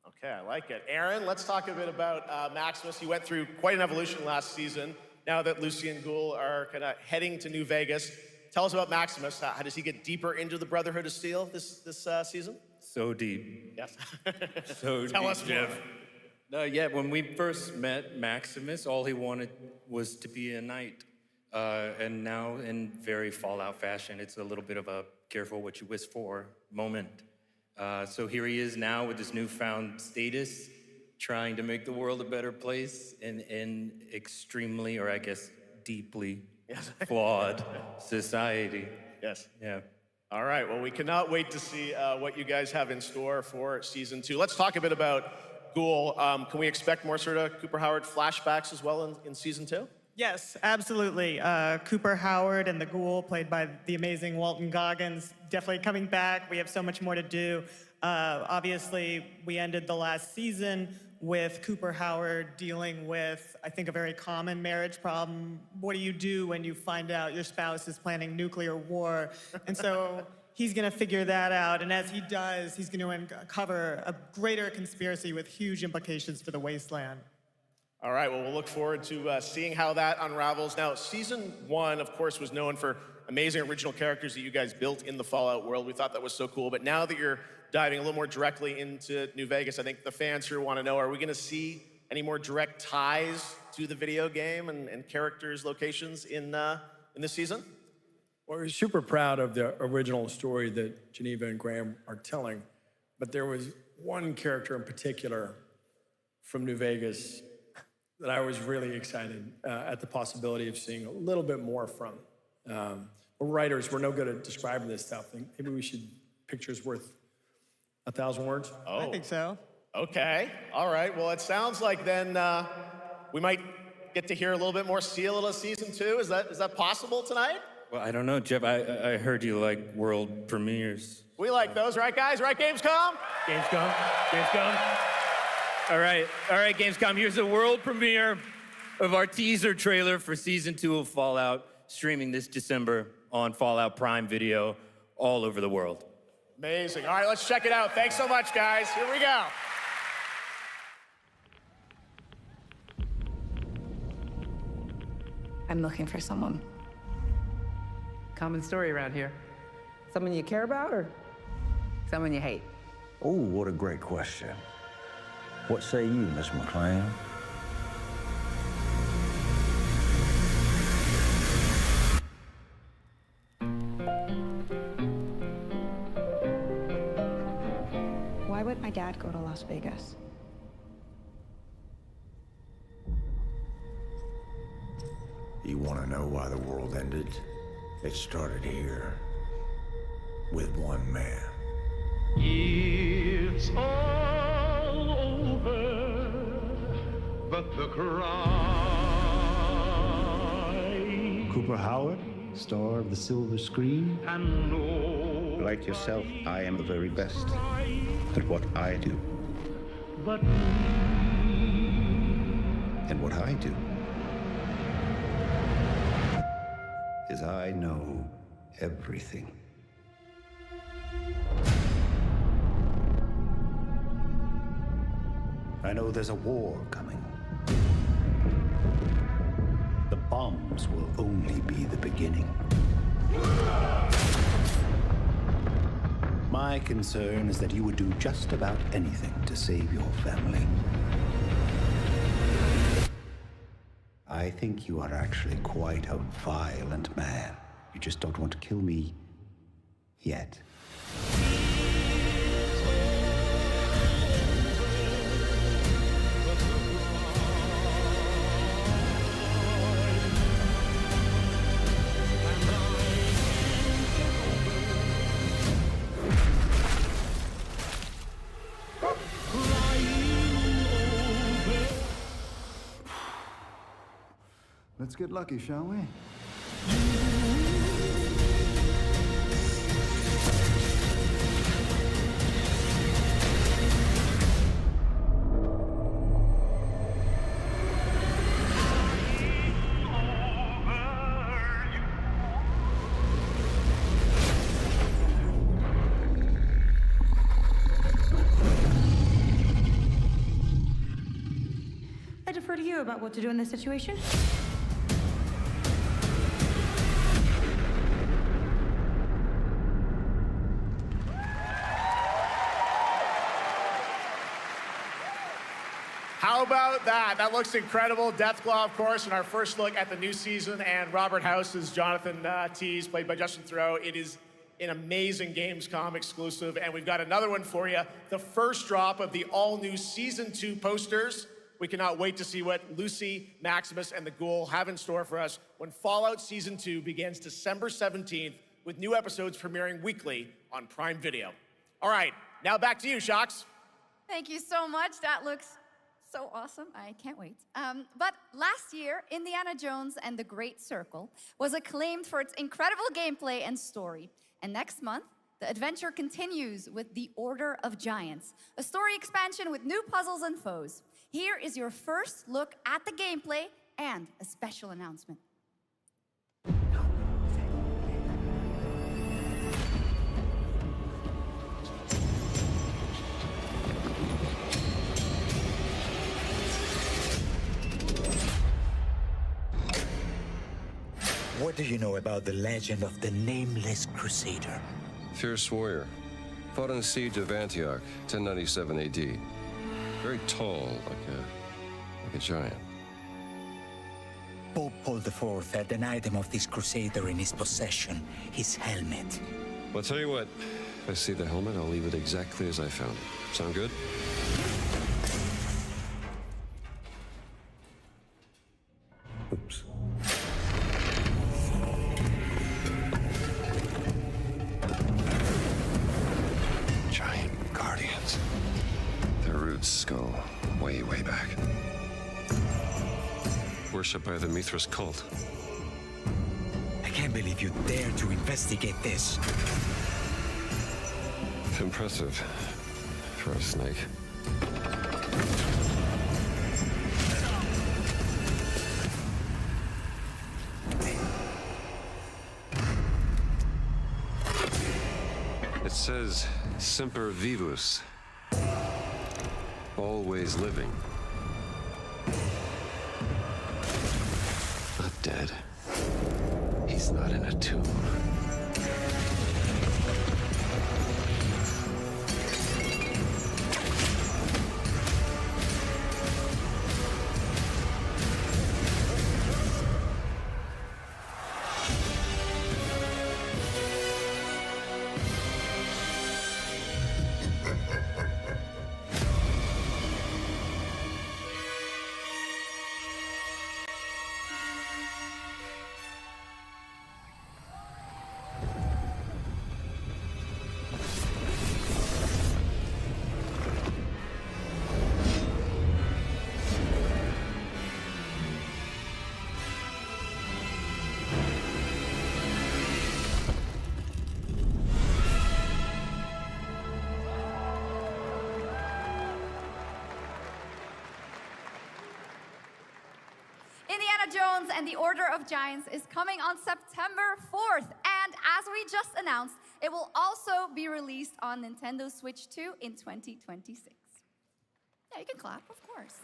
Okay, I like it. Aaron, let's talk a bit about Maximus. He went through quite an evolution last season. Now that Lucy and Ghoul are kind of heading to New Vegas, tell us about Maximus. How does he get deeper into the Brotherhood of Steel this season? So deep. Yes. So Tell deep, us more. Jeff. Yeah, when we first met Maximus, all he wanted was to be a knight. And now, in very Fallout fashion, it's a little bit of a careful what you wish for moment. So here he is now with this newfound status, trying to make the world a better place in extremely, or I guess deeply flawed society. Yes. Yeah. All right, well, we cannot wait to see what you guys have in store for season 2. Let's talk a bit about Ghoul. Can we expect more sort of Cooper Howard flashbacks as well in season 2? Yes, absolutely. Cooper Howard and the Ghoul, played by the amazing Walton Goggins, definitely coming back. We have so much more to do. Obviously, we ended the last season with Cooper Howard dealing with, I think, a very common marriage problem. What do you do when you find out your spouse is planning nuclear war? And so he's going to figure that out. And as he does, he's going to uncover a greater conspiracy with huge implications for the Wasteland. All right, well, we'll look forward to seeing how that unravels. Now, season 1, of course, was known for amazing original characters that you guys built in the Fallout world. We thought that was so cool. But now that you're diving a little more directly into New Vegas, I think the fans here want to know, are we going to see any more direct ties to the video game and characters, locations in this season? Well, we're super proud of the original story that Geneva and Graham are telling. But there was one character in particular from New Vegas that I was really excited at the possibility of seeing a little bit more from. We're writers, we're no good at describing this stuff. Maybe we should, pictures worth 1,000 words? Oh. I think so. Okay, all right. Well, it sounds like then we might get to hear a little bit more Seal of Season 2. Is that possible tonight? Well, I don't know, Jeff. I heard you like world premieres. We like those, right, guys? Right, Gamescom? Gamescom. All right, Gamescom. Here's the world premiere of our teaser trailer for Season 2 of Fallout, streaming this December on Fallout Prime Video all over the world. Amazing. All right, let's check it out. Thanks so much, guys. Here we go. I'm looking for someone. Common story around here. Someone you care about or someone you hate? Oh, what a great question. What say you, Miss McClane? Why would my dad go to Las Vegas? You want to know why the world ended? It started here with one man. It's all over, but the cry. Cooper Howard, star of the silver screen. And no, like yourself, I am the very best at what I do. But and what I do is I know everything. I know there's a war coming. The bombs will only be the beginning. My concern is that you would do just about anything to save your family. I think you are actually quite a violent man. You just don't want to kill me yet. Let's get lucky, shall we? I defer to you about what to do in this situation. How about that? That looks incredible. Deathclaw, of course, in our first look at the new season, and Robert House is Jonathan Tease, played by Justin Theroux. It is an amazing Gamescom exclusive, and we've got another one for you. The first drop of the all-new Season 2 posters. We cannot wait to see what Lucy, Maximus, and the Ghoul have in store for us when Fallout Season 2 begins December 17th, with new episodes premiering weekly on Prime Video. All right, now back to you, Shocks. Thank you so much. That looks so awesome. I can't wait. But last year, Indiana Jones and the Great Circle was acclaimed for its incredible gameplay and story. And next month, the adventure continues with The Order of Giants, a story expansion with new puzzles and foes. Here is your first look at the gameplay and a special announcement. What do you know about the legend of the Nameless Crusader? Fierce warrior. Fought in the siege of Antioch, 1097 AD. Very tall, like a giant. Pope Paul IV had an item of this crusader in his possession, his helmet. Well, I'll tell you what. If I see the helmet, I'll leave it exactly as I found it. Sound good? Oops. Giant guardians. Their roots go way, way back. Worshipped by the Mithras cult. I can't believe you dare to investigate this. Impressive for a snake. It says Semper Vivus. Always living. Not dead. He's not in a tomb. Indiana Jones and the Order of Giants is coming on September 4th. And as we just announced, it will also be released on Nintendo Switch 2 in 2026. Yeah, you can clap, of course.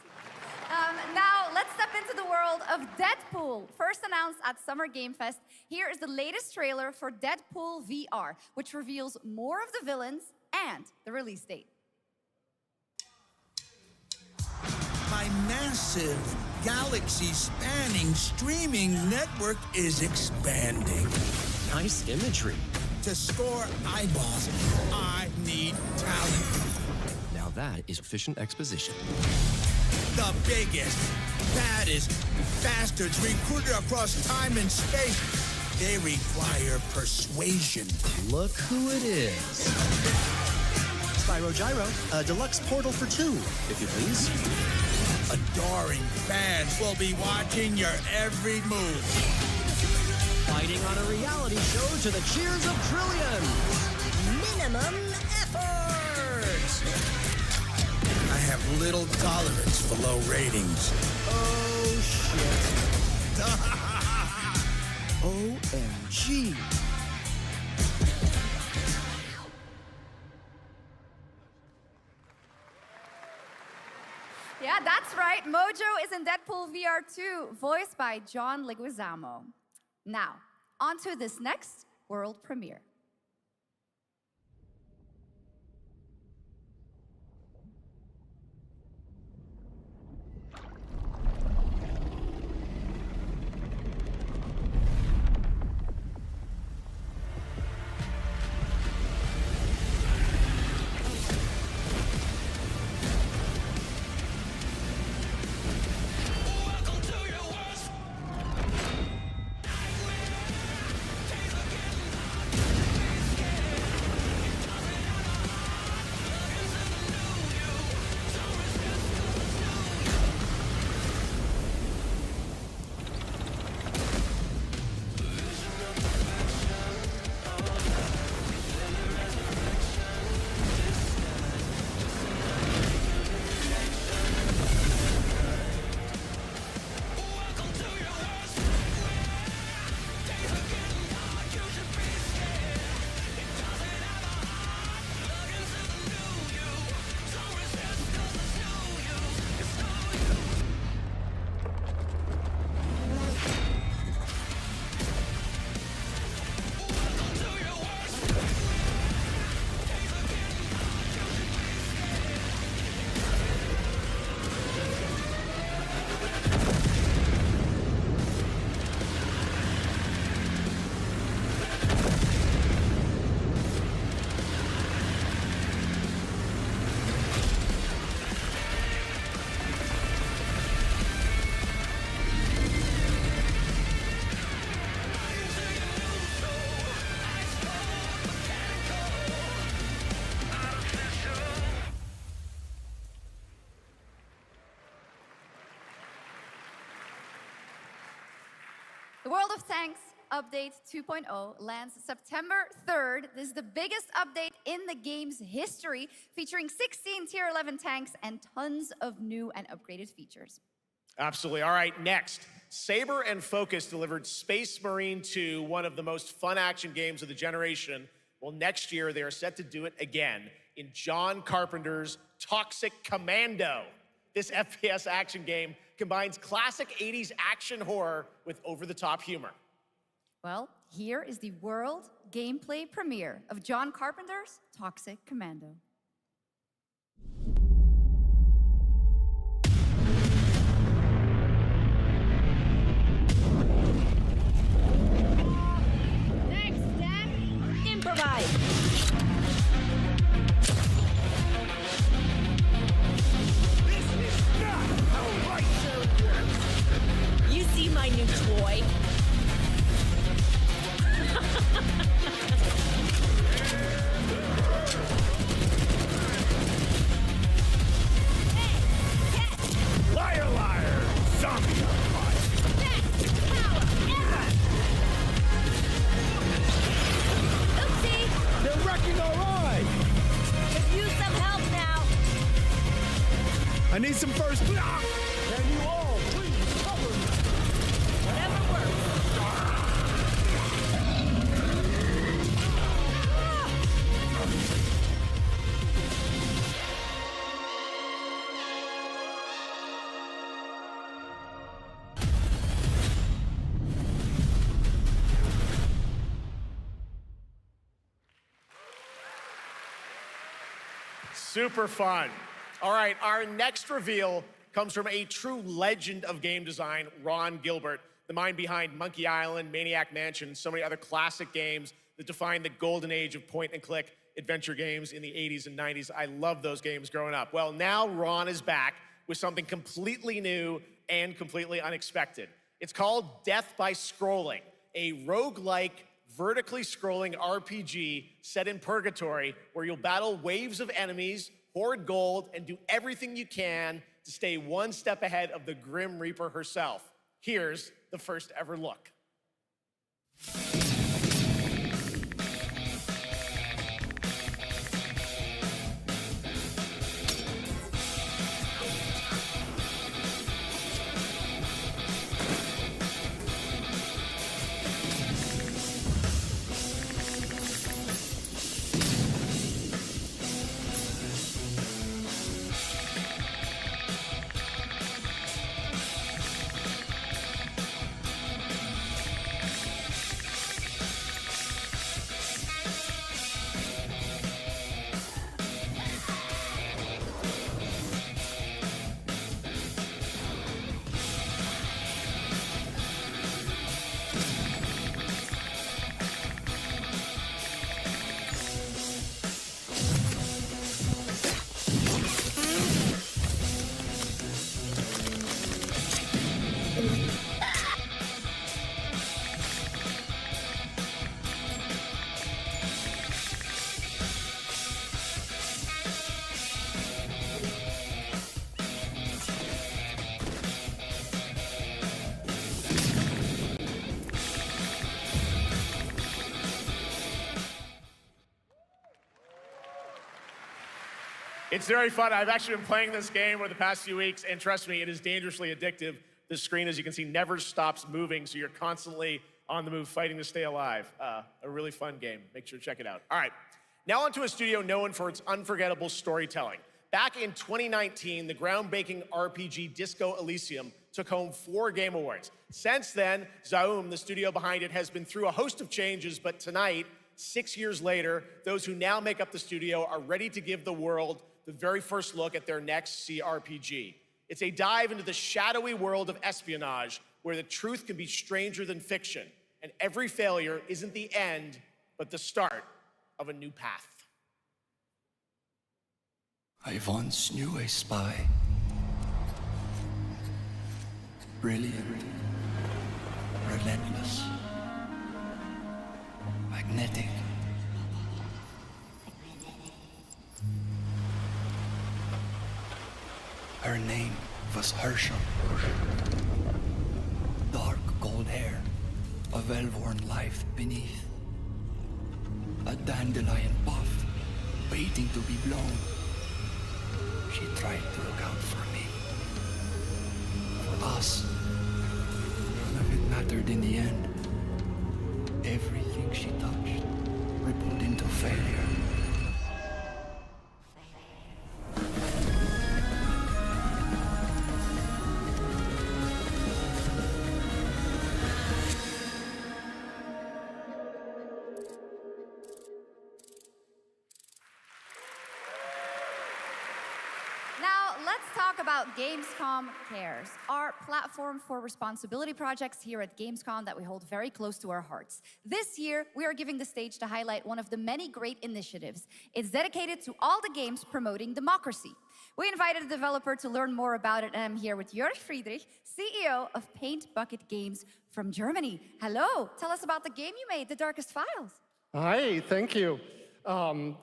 Now, let's step into the world of Deadpool. First announced at Summer Game Fest, here is the latest trailer for Deadpool VR, which reveals more of the villains and the release date. My massive, galaxy-spanning streaming network is expanding. Nice imagery. To score eyeballs, I need talent. Now that is efficient exposition. The biggest, baddest bastards recruited across time and space. They require persuasion. Look who it is. Spyro Gyro, a deluxe portal for two, if you please. Adoring fans will be watching your every move. Fighting on a reality show to the cheers of trillions. Minimum effort. I have little tolerance for low ratings. Oh, shit. OMG. Yeah, that's right. Mojo is in Deadpool VR 2, voiced by John Leguizamo. Now, on to this next world premiere. The World of Tanks Update 2.0 lands September 3rd. This is the biggest update in the game's history, featuring 16 Tier 11 tanks and tons of new and upgraded features. Absolutely. All right, next. Saber and Focus delivered Space Marine 2, one of the most fun action games of the generation. Well, next year, they are set to do it again in John Carpenter's Toxic Commando. This FPS action game combines classic 80s action horror with over-the-top humor. Well, here is the world gameplay premiere of John Carpenter's Toxic Commando. Next, Dad. Improvise. This is not how right there works. You see my new toy? Liar, liar! Zombie on fire! Best power ever! Oopsie! They're wrecking our ride! Could use some help now. I need some first. Can you all please cover me? Whatever works. Super fun. All right, our next reveal comes from a true legend of game design, Ron Gilbert, the mind behind Monkey Island, Maniac Mansion, and so many other classic games that defined the golden age of point-and-click adventure games in the 80s and 90s. I loved those games growing up. Well, now Ron is back with something completely new and completely unexpected. It's called Death by Scrolling, a roguelike, vertically scrolling RPG set in purgatory where you'll battle waves of enemies, hoard gold, and do everything you can to stay one step ahead of the Grim Reaper herself. Here's the first ever look. It's very fun. I've actually been playing this game over the past few weeks, and trust me, it is dangerously addictive. The screen, as you can see, never stops moving, so you're constantly on the move fighting to stay alive. A really fun game. Make sure to check it out. All right, now onto a studio known for its unforgettable storytelling. Back in 2019, the groundbreaking RPG Disco Elysium took home 4 Game Awards. Since then, Zaum, the studio behind it, has been through a host of changes, but tonight, 6 years later, those who now make up the studio are ready to give the world the very first look at their next CRPG. It's a dive into the shadowy world of espionage, where the truth can be stranger than fiction, and every failure isn't the end, but the start of a new path. I once knew a spy. Brilliant, relentless, magnetic. Her name was Herschel. Dark gold hair, a well-worn life beneath. A dandelion puff, waiting to be blown. She tried to look out for me. For us. None of it mattered in the end. Everything she touched rippled into failure. Now, let's talk about Gamescom Cares, our platform for responsibility projects here at Gamescom that we hold very close to our hearts. This year, we are giving the stage to highlight one of the many great initiatives. It's dedicated to all the games promoting democracy. We invited a developer to learn more about it, and I'm here with Jörg Friedrich, CEO of Paint Bucket Games from Germany. Hello, tell us about the game you made, The Darkest Files. Hi, thank you.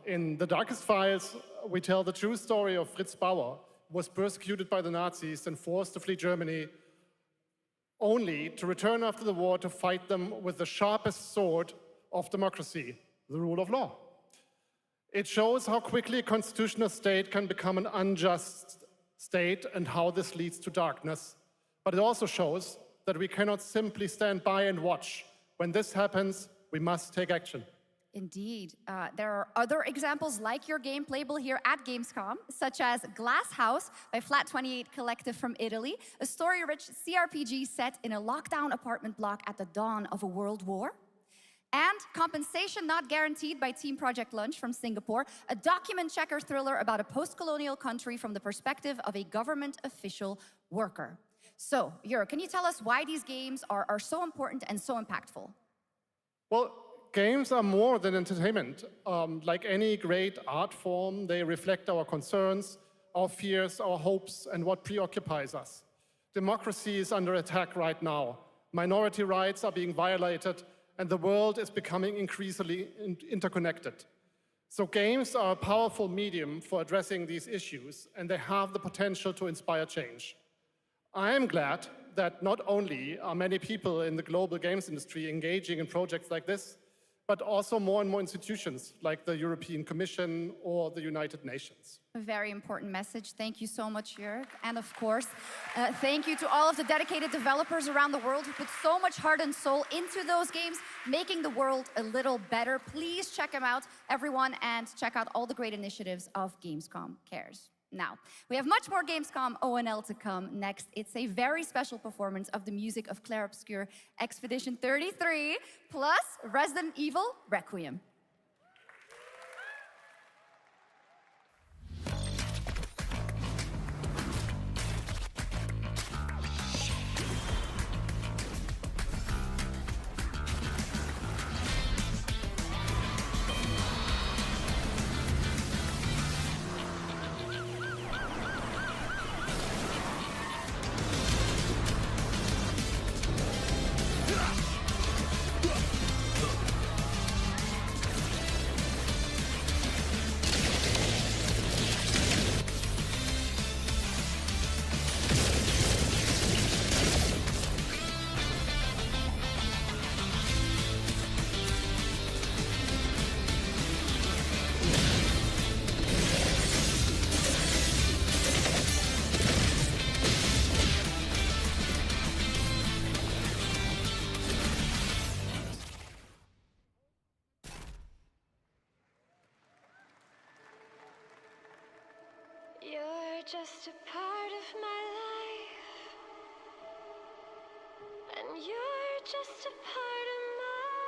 In The Darkest Files, we tell the true story of Fritz Bauer, who was persecuted by the Nazis and forced to flee Germany, only to return after the war to fight them with the sharpest sword of democracy, the rule of law. It shows how quickly a constitutional state can become an unjust state and how this leads to darkness. But it also shows that we cannot simply stand by and watch. When this happens, we must take action. Indeed. There are other examples like your game playable here at Gamescom, such as Glass House by Flat 28 Collective from Italy, a story-rich CRPG set in a lockdown apartment block at the dawn of a world war. And Compensation Not Guaranteed by Team Project Lunch from Singapore, a document checker thriller about a post-colonial country from the perspective of a government official worker. So, Jörg, can you tell us why these games are so important and so impactful? Well, games are more than entertainment. Like any great art form, they reflect our concerns, our fears, our hopes, and what preoccupies us. Democracy is under attack right now. Minority rights are being violated, and the world is becoming increasingly interconnected. So games are a powerful medium for addressing these issues, and they have the potential to inspire change. I am glad that not only are many people in the global games industry engaging in projects like this, but also more and more institutions like the European Commission or the United Nations. A very important message. Thank you so much, Jörg. And of course, thank you to all of the dedicated developers around the world who put so much heart and soul into those games, making the world a little better. Please check them out, everyone, and check out all the great initiatives of Gamescom Cares. Now, we have much more Gamescom ONL to come next. It's a very special performance of the music of Clair Obscur Expedition 33, plus Resident Evil Requiem. You're just a part of my life, and you're just a part of my life.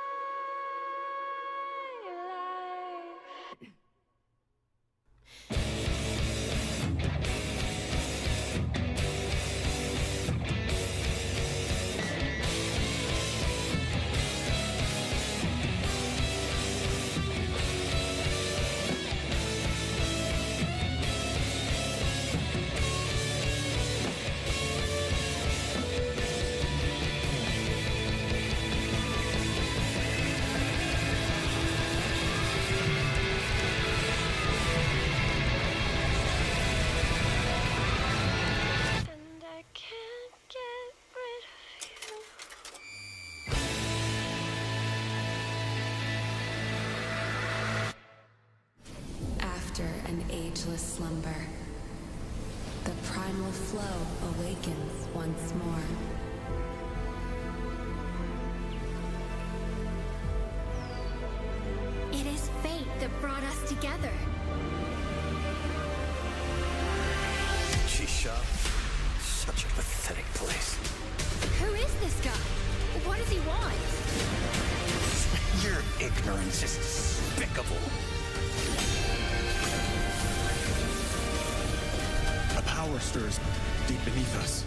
ageless slumber. The primal flow awakens once more. It is fate that brought us together. Shisha. Such a pathetic place. Who is this guy? What does he want? Your ignorance is despicable. A power stirs deep beneath us.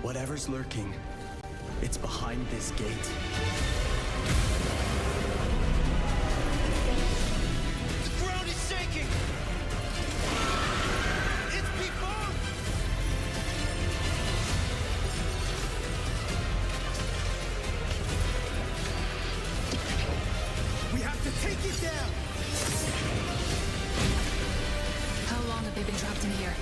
Whatever's lurking, it's behind this gate. The ground is shaking! It's people! We have to take it down! How long have they been trapped in here?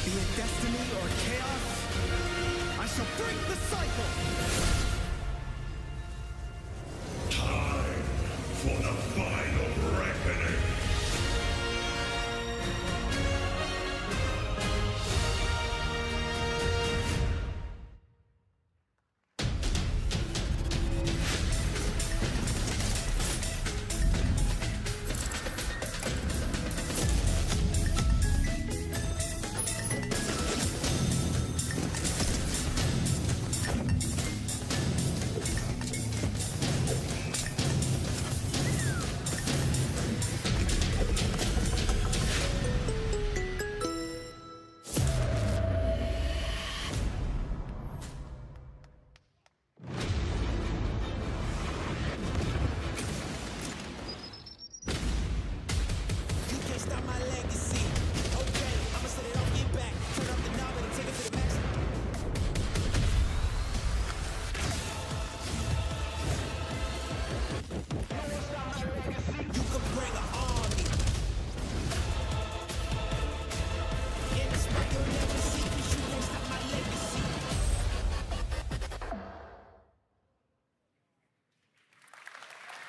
Be it destiny or chaos, I shall break the cycle! Time for the final reckoning.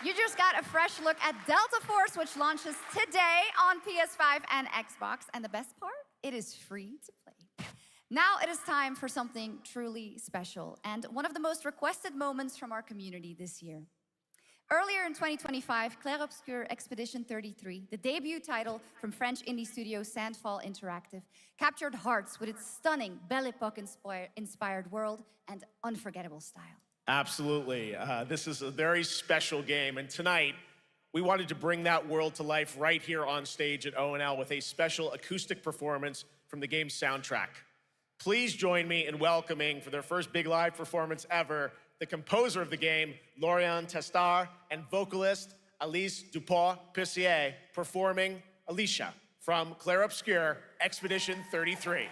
You just got a fresh look at Delta Force, which launches today on PS5 and Xbox. And the best part, it is free to play. Now it is time for something truly special and one of the most requested moments from our community this year. Earlier in 2025, Clair Obscur Expedition 33, the debut title from French indie studio Sandfall Interactive, captured hearts with its stunning Belle Epoque-inspired world and unforgettable style. Absolutely. This is a very special game, and tonight we wanted to bring that world to life right here on stage at O&L with a special acoustic performance from the game's soundtrack. Please join me in welcoming, for their first big live performance ever, the composer of the game, Laurent Testard, and vocalist Alice Dupont-Pissier, performing Alicia from Clair Obscur Expedition 33.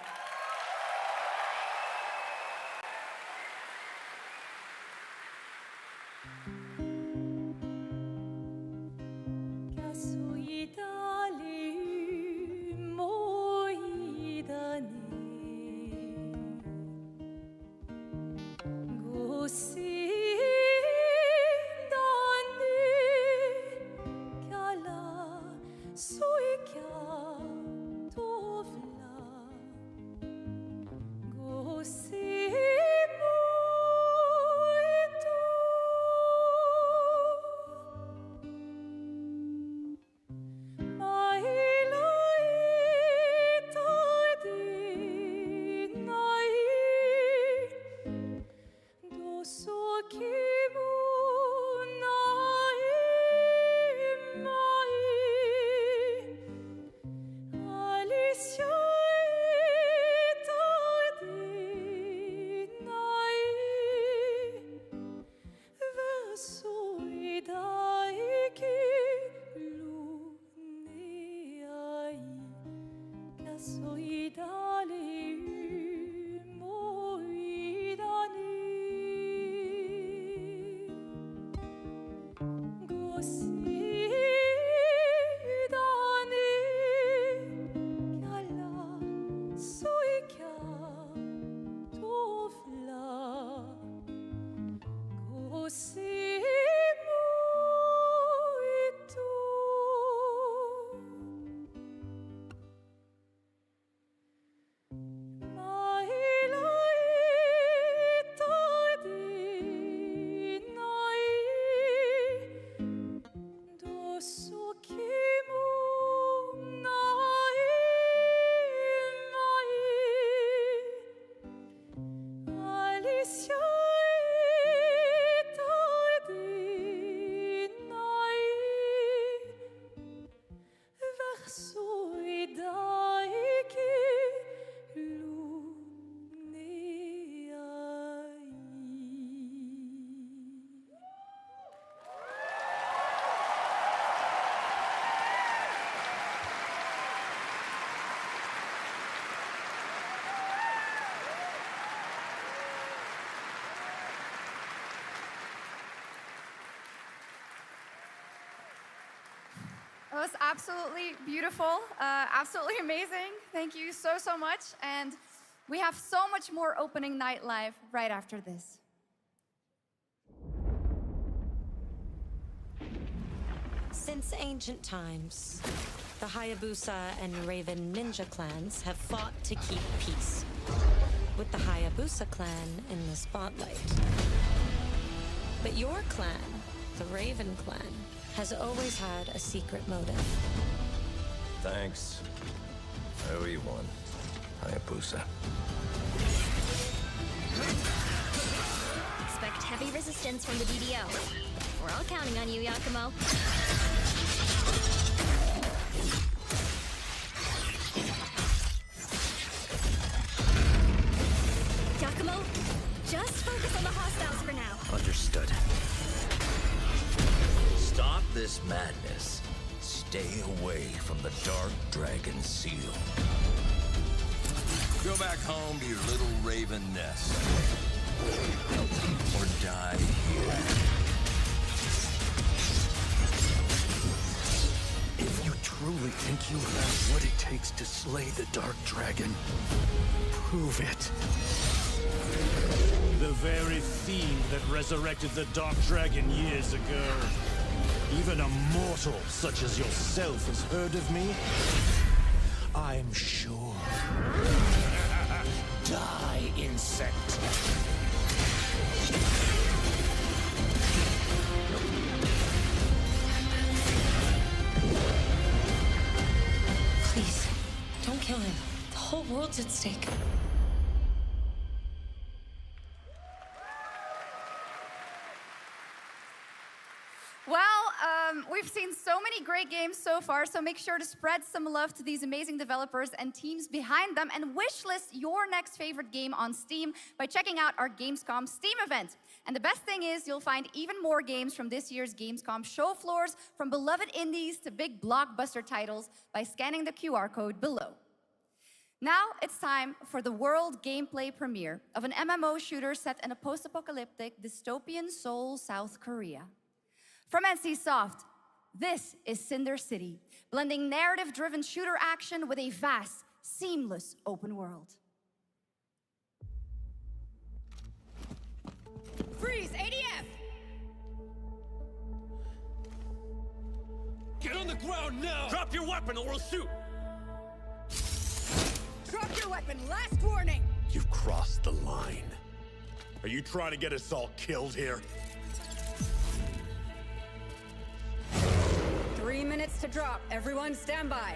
It was absolutely beautiful, absolutely amazing. Thank you so, so much. And we have so much more opening night live right after this. Since ancient times, the Hayabusa and Raven ninja clans have fought to keep peace, with the Hayabusa clan in the spotlight. But your clan, the Raven clan, has always had a secret motive. Thanks. I owe you one, Hayabusa. Expect heavy resistance from the DDO. We're all counting on you, Yakumo. Yakumo, just focus on the hostiles for now. Understood. Stop this madness. Stay away from the Dark Dragon Seal. Go back home to your little raven nest. Or die here. If you truly think you have what it takes to slay the Dark Dragon, prove it. The very fiend that resurrected the Dark Dragon years ago. Even a mortal such as yourself has heard of me? I'm sure. Die, insect. Please, don't kill him. The whole world's at stake. Well, we've seen so many great games so far, so make sure to spread some love to these amazing developers and teams behind them, and wishlist your next favorite game on Steam by checking out our Gamescom Steam event. And the best thing is, you'll find even more games from this year's Gamescom show floors, from beloved indies to big blockbuster titles, by scanning the QR code below. Now it's time for the world gameplay premiere of an MMO shooter set in a post-apocalyptic dystopian Seoul, South Korea. From NCSoft, this is Cinder City, blending narrative-driven shooter action with a vast, seamless open world. Freeze, ADF! Get on the ground now! Drop your weapon or we'll shoot! Drop your weapon, last warning! You've crossed the line. Are you trying to get us all killed here? 3 minutes to drop. Everyone stand by.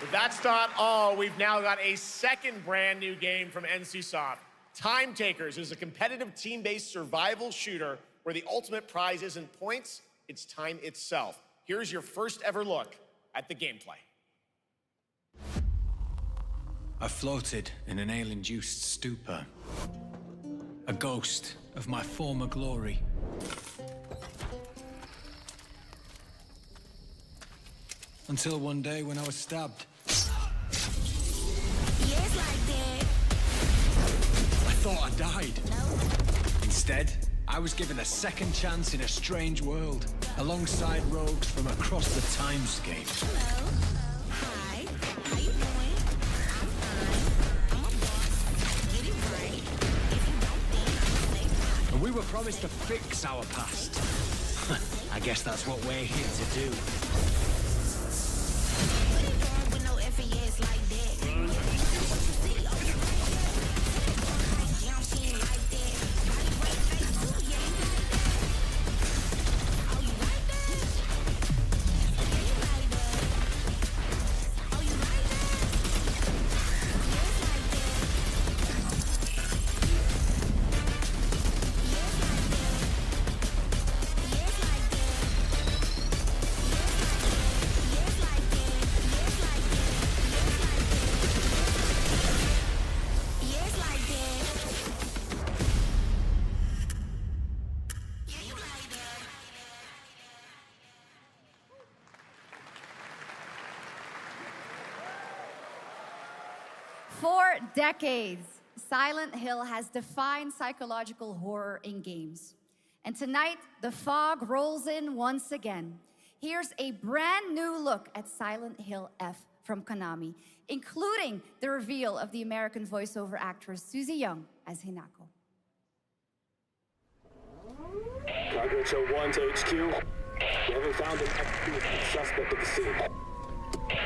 But that's not all. We've now got a second brand new game from NCSoft. Time Takers is a competitive team-based survival shooter where the ultimate prize isn't points, it's time itself. Here's your first ever look at the gameplay. I floated in an ale-induced stupor, a ghost of my former glory. Until one day when I was stabbed. Yes, like that. I thought I died. Instead, I was given a second chance in a strange world, alongside rogues from across the timescape. Hello. Hi. How you doing? I'm fine. I'm a boss. Get it right. If you don't think I'm safe, And we were promised to fix our past. I guess that's what we're here to do. For decades, Silent Hill has defined psychological horror in games. And tonight, the fog rolls in once again. Here's a brand new look at Silent Hill F from Konami, including the reveal of the American voiceover actress Susie Young as Hinako. Targets are 1 to HQ. We haven't found an active suspect at the scene.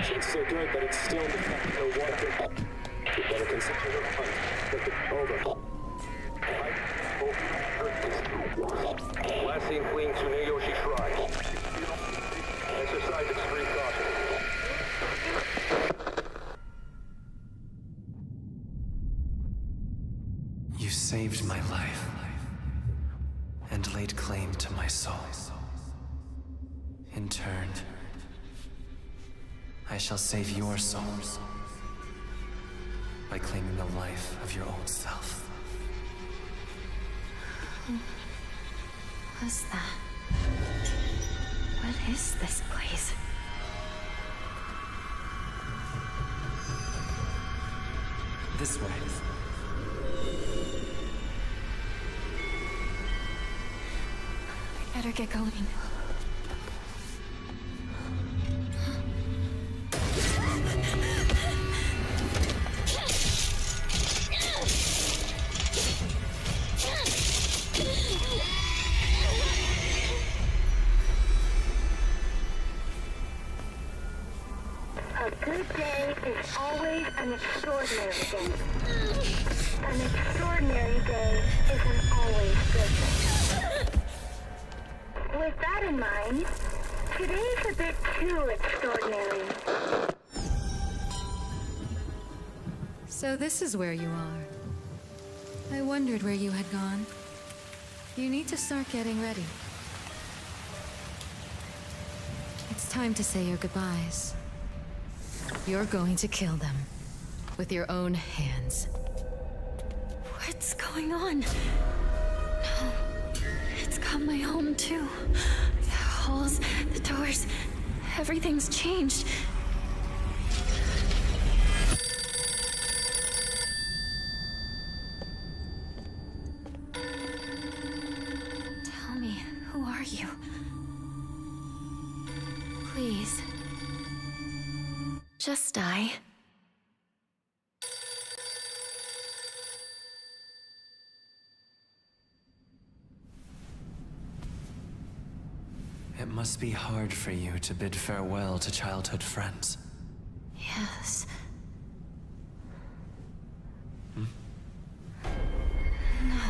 Chances are good that it's still in the fact or water. You better consider the hunt. Over. Last seen fleeing Tsuneyoshi Shrine. Exercise extreme caution. You saved my life and laid claim to my soul. In turn, I shall save your souls by claiming the life of your own self. Who was that? What is this place? This way. I better get going. A good day is always an extraordinary day. An extraordinary day isn't always good. With that in mind, today's a bit too extraordinary. So this is where you are. I wondered where you had gone. You need to start getting ready. It's time to say your goodbyes. You're going to kill them with your own hands. What's going on? No. It's got my home too. The halls, the doors, everything's changed. Tell me, who are you? Please. Just die. It must be hard for you to bid farewell to childhood friends. Yes. Hmm? No.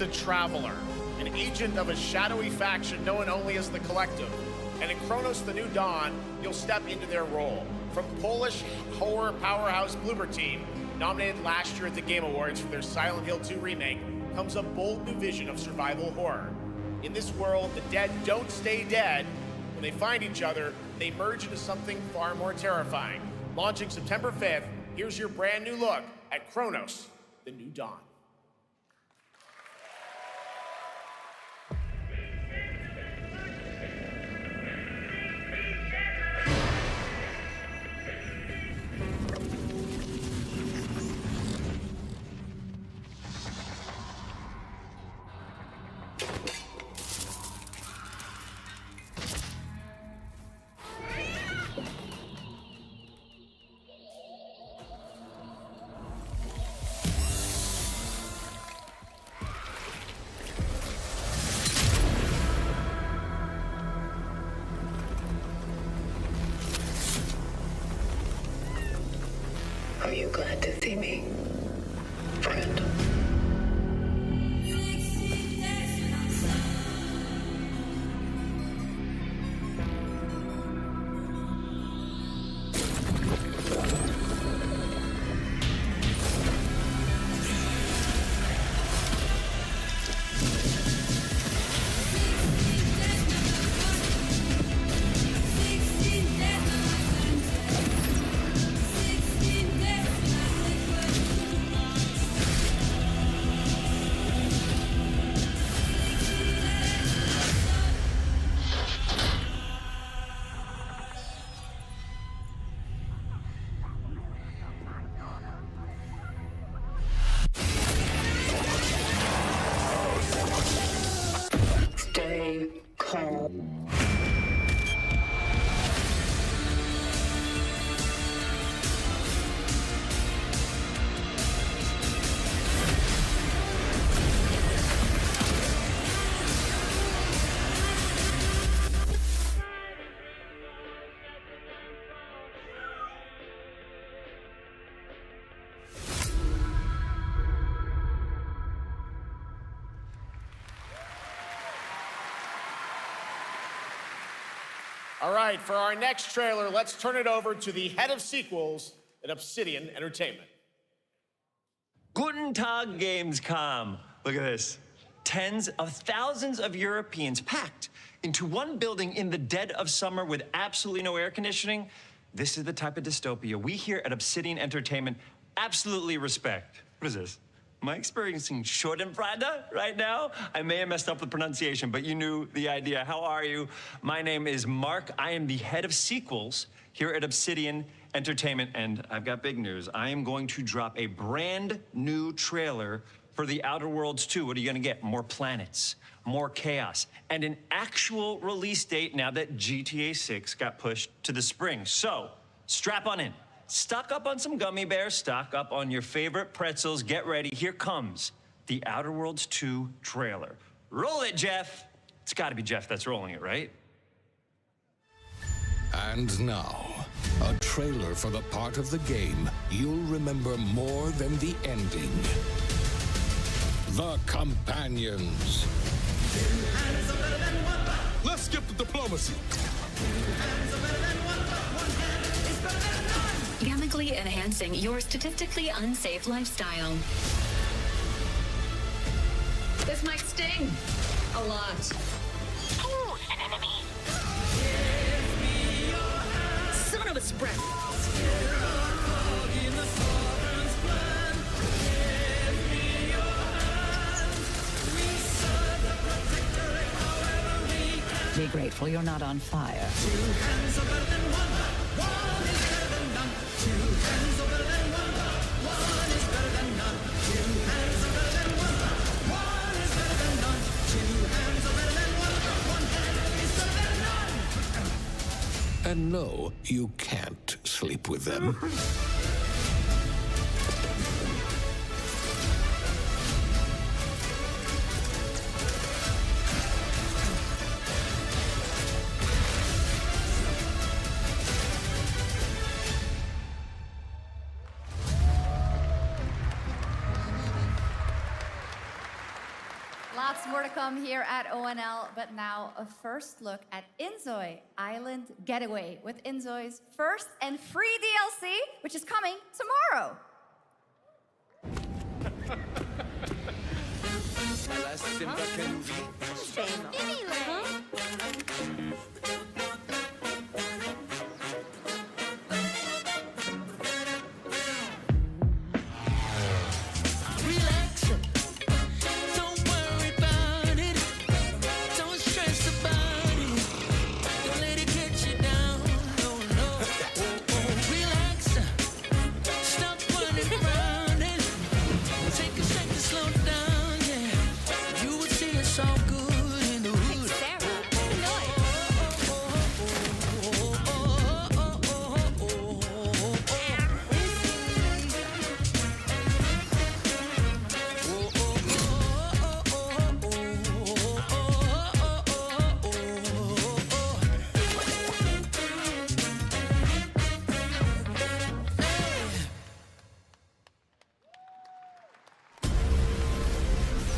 the Traveler, an agent of a shadowy faction known only as the Collective. And in Chronos: The New Dawn, you'll step into their role. From Polish horror powerhouse Bloober Team, nominated last year at the Game Awards for their Silent Hill 2 remake, comes a bold new vision of survival horror. In this world, the dead don't stay dead. When they find each other, they merge into something far more terrifying. Launching September 5th, here's your brand new look at Chronos: The New Dawn. Are you glad to see me, friend? Stay calm. All right, for our next trailer, let's turn it over to the head of sequels at Obsidian Entertainment. Guten Tag, Gamescom. Look at this. Tens of thousands of Europeans packed into one building in the dead of summer with absolutely no air conditioning. This is the type of dystopia we here at Obsidian Entertainment absolutely respect. What is this? Am I experiencing Schadenfreude right now? I may have messed up the pronunciation, but you knew the idea. How are you? My name is Mark. I am the head of sequels here at Obsidian Entertainment, and I've got big news. I am going to drop a brand new trailer for The Outer Worlds 2. What are you gonna get? More planets, more chaos, and an actual release date now that GTA 6 got pushed to the spring. So, strap on in. Stock up on some gummy bears, stock up on your favorite pretzels. Get ready. Here comes The Outer Worlds 2 trailer. Roll it, Jeff. It's gotta be Jeff that's rolling it, right? And now, a trailer for the part of the game you'll remember more than the ending. The Companions. Let's skip the diplomacy. Chemically enhancing your statistically unsafe lifestyle. This might sting. A lot. Ooh, an enemy. Son of a spread. Be grateful you're not on fire. And no, you can't sleep with them. Lots more to come here at ONL, but now a first look at Inzoi Island Getaway with Inzoi's first and free DLC, which is coming tomorrow.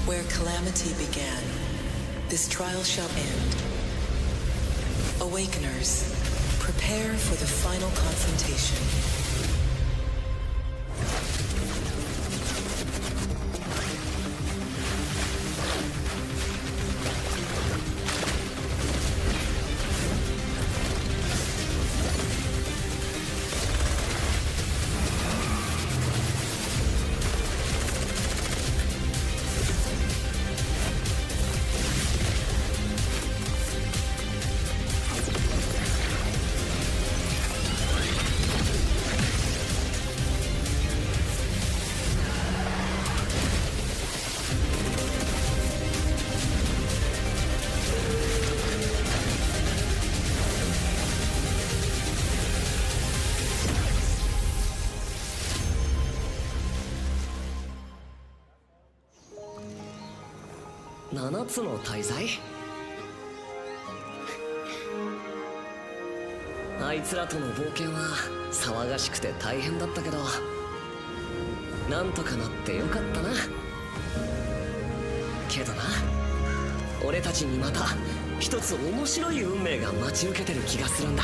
Where calamity began, this trial shall end. Awakeners, prepare for the final confrontation.7つの大罪？あいつらとの冒険は騒がしくて大変だったけど、なんとかなってよかったな。けどな、俺たちにまた一つ面白い運命が待ち受けてる気がするんだ。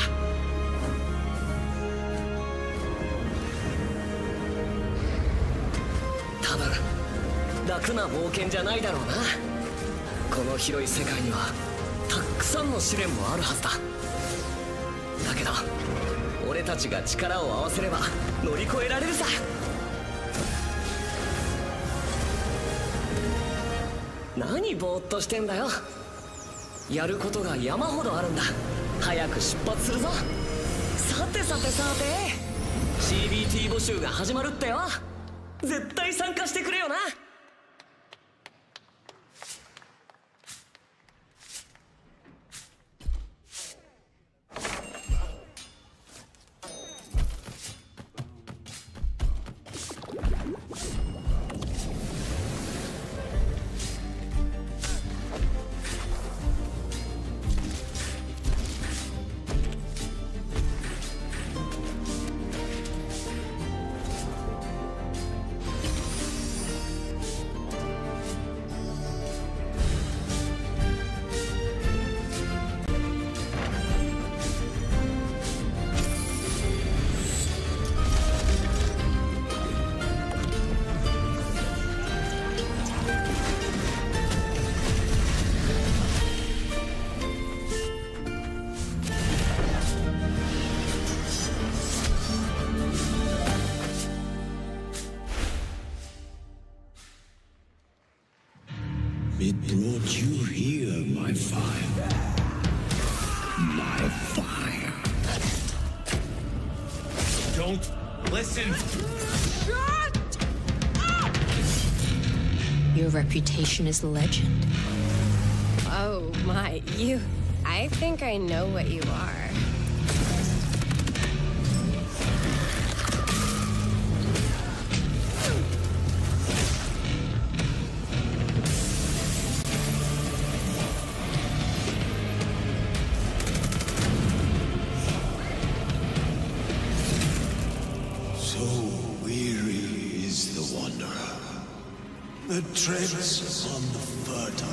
多分楽な冒険じゃないだろうな。この広い世界にはたくさんの試練もあるはずだ。だけど俺たちが力を合わせれば乗り越えられるさ。何ぼーっとしてんだよ。やることが山ほどあるんだ。早く出発するぞ。さてさてさて、 CBT 募集が始まるってよ。絶対参加してくれよな。It brought you here, my fire. My fire. Don't listen. Shut up! Your reputation is legend. Oh my, I think I know what you are. The treads on the fertile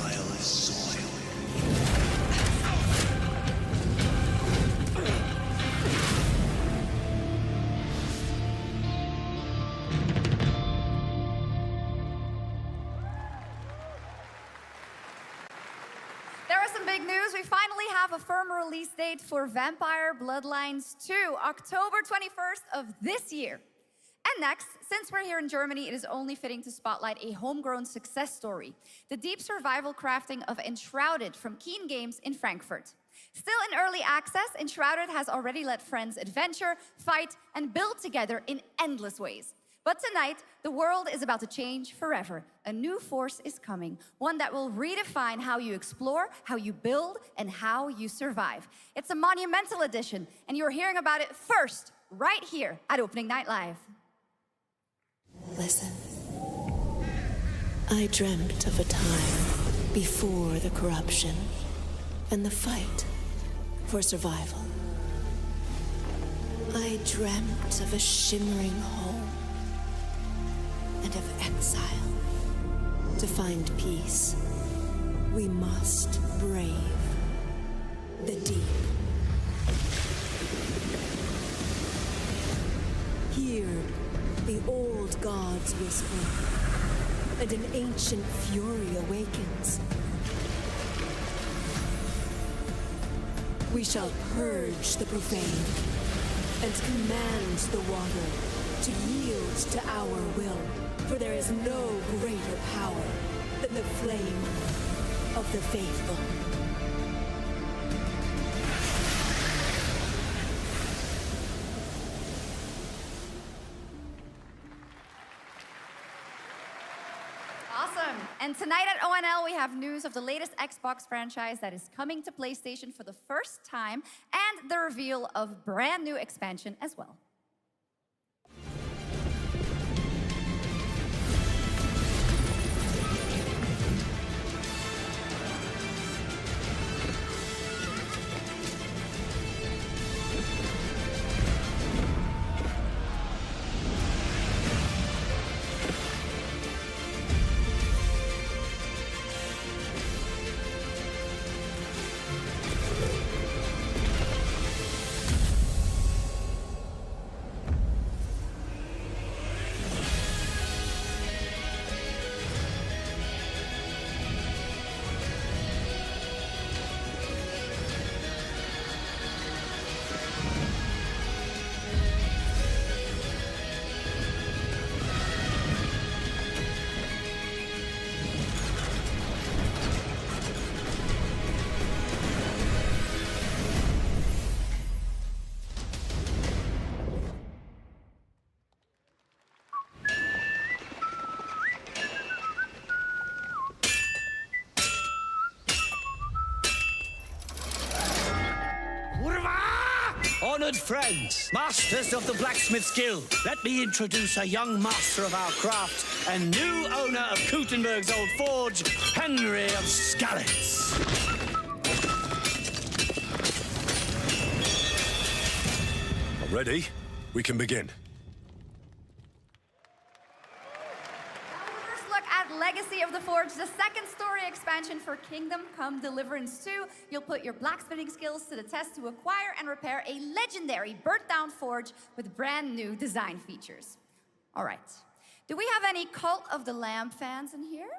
big news. We finally have a firm release date for Vampire Bloodlines 2, October 21st of this year. And next, since we're here in Germany, it is only fitting to spotlight a homegrown success story, the deep survival crafting of Enshrouded from Keen Games in Frankfurt. Still in early access, Enshrouded has already let friends adventure, fight, and build together in endless ways. But tonight, the world is about to change forever. A new force is coming, one that will redefine how you explore, how you build, and how you survive. It's a monumental edition, and you're hearing about it first, right here at Opening Night Live. Listen. I dreamt of a time before the corruption and the fight for survival. I dreamt of a shimmering home and of exile. To find peace, we must brave the deep. Hear the old gods whisper, and an ancient fury awakens. We shall purge the profane and command the water to yield to our will, for there is no greater power than the flame of the faithful. Awesome. And tonight at ONL, we have news of the latest Xbox franchise that is coming to PlayStation for the first time, and the reveal of brand new expansion as well. Honored friends, masters of the blacksmith's guild, let me introduce a young master of our craft and new owner of Kutenberg's old forge, Henry of Skalitz. Ready? We can begin. Look at Legacy of the Forge, the second story expansion for Kingdom Come Deliverance 2. You'll put your blacksmithing skills to the test to acquire and repair a legendary burnt-down forge with brand new design features. All right. Do we have any Cult of the Lamb fans in here?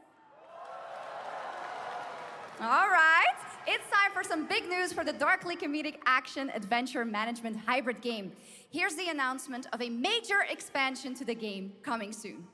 All right. It's time for some big news for the darkly comedic action-adventure management hybrid game. Here's the announcement of a major expansion to the game coming soon.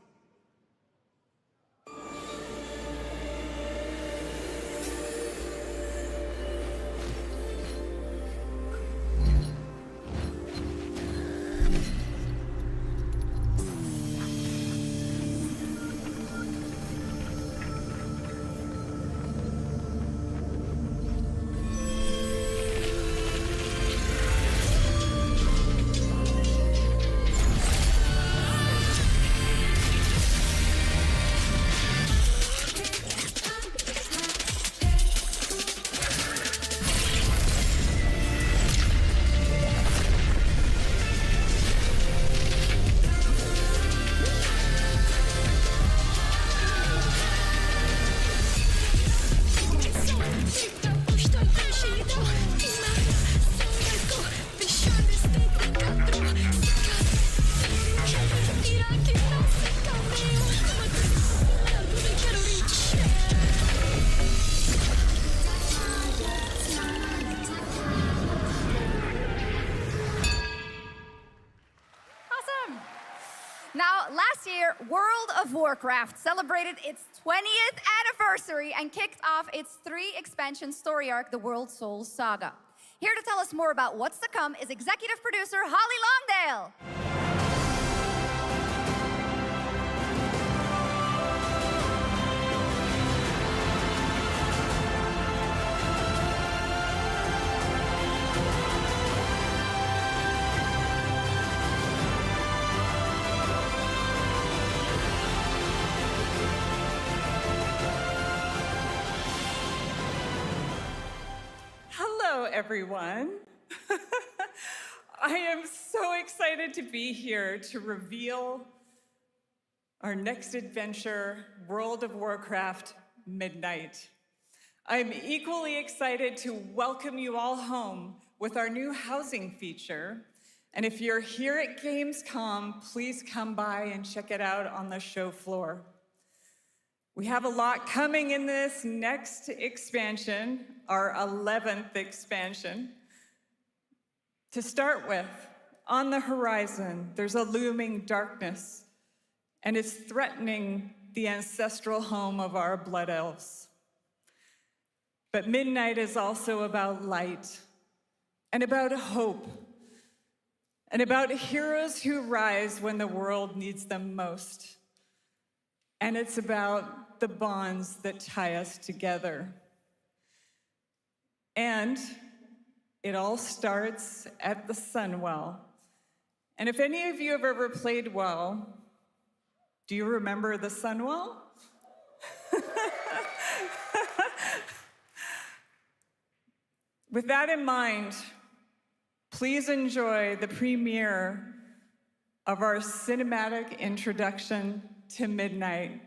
year, World of Warcraft celebrated its 20th anniversary and kicked off its 3-expansion story arc, the World Souls Saga. Here to tell us more about what's to come is executive producer Holly Longdale. Hello, everyone. I am so excited to be here to reveal our next adventure, World of Warcraft Midnight. I'm equally excited to welcome you all home with our new housing feature. And if you're here at Gamescom, please come by and check it out on the show floor. We have a lot coming in this next expansion, our 11th expansion. To start with, on the horizon, there's a looming darkness, and it's threatening the ancestral home of our blood elves. But Midnight is also about light, and about hope, and about heroes who rise when the world needs them most. And it's about the bonds that tie us together. And it all starts at the Sunwell. And if any of you have ever played WoW, do you remember the Sunwell? With that in mind, please enjoy the premiere of our cinematic introduction to Midnight.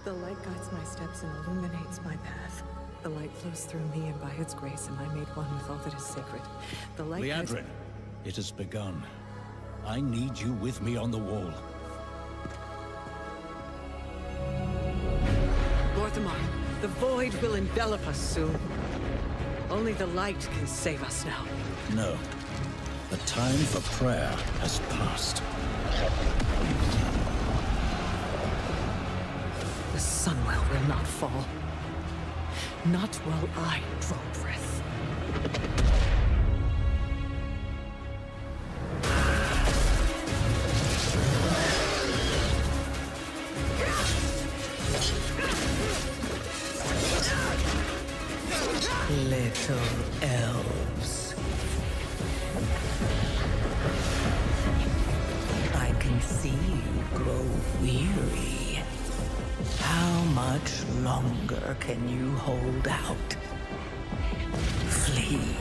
The light guides my steps and illuminates my path. The light flows through me, and by its grace am I made one with all that is sacred. The light Liadrin, it has begun. I need you with me on the wall. Gorthamar, the void will envelop us soon. Only the light can save us now. No. The time for prayer has passed. The Sunwell will not fall. Not while I draw breath. Little elves. I can see you grow weary. How much longer can you hold out? Flee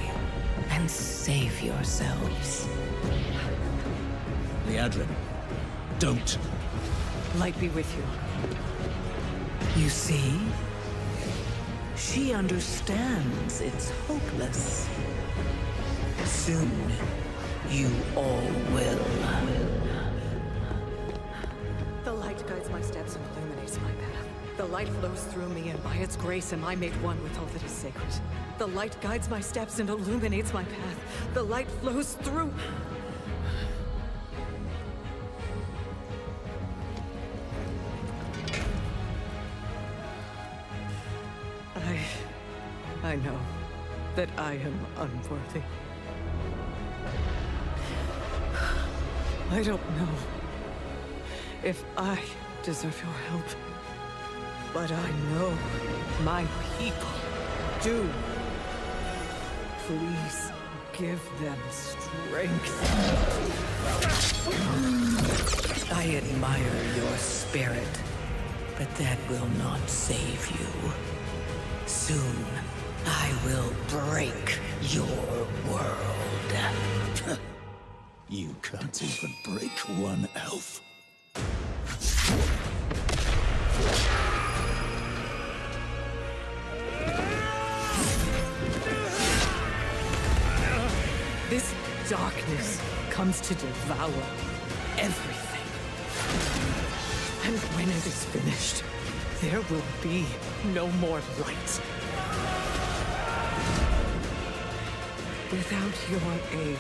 and save yourselves. Liadrin, don't. Light be with you. You see? She understands it's hopeless. Soon, you all will. The light guides my steps and illuminates my path. The light flows through me, and by its grace am I made one with all that is sacred. The light guides my steps and illuminates my path. The light flows through... I know that I am unworthy. I don't know if I deserve your help, but I know my people do. Please give them strength. I admire your spirit, but that will not save you. Soon, I will break your world. You can't even break one elf. This darkness comes to devour everything. And when it is finished, There will be no more light. Without your aid,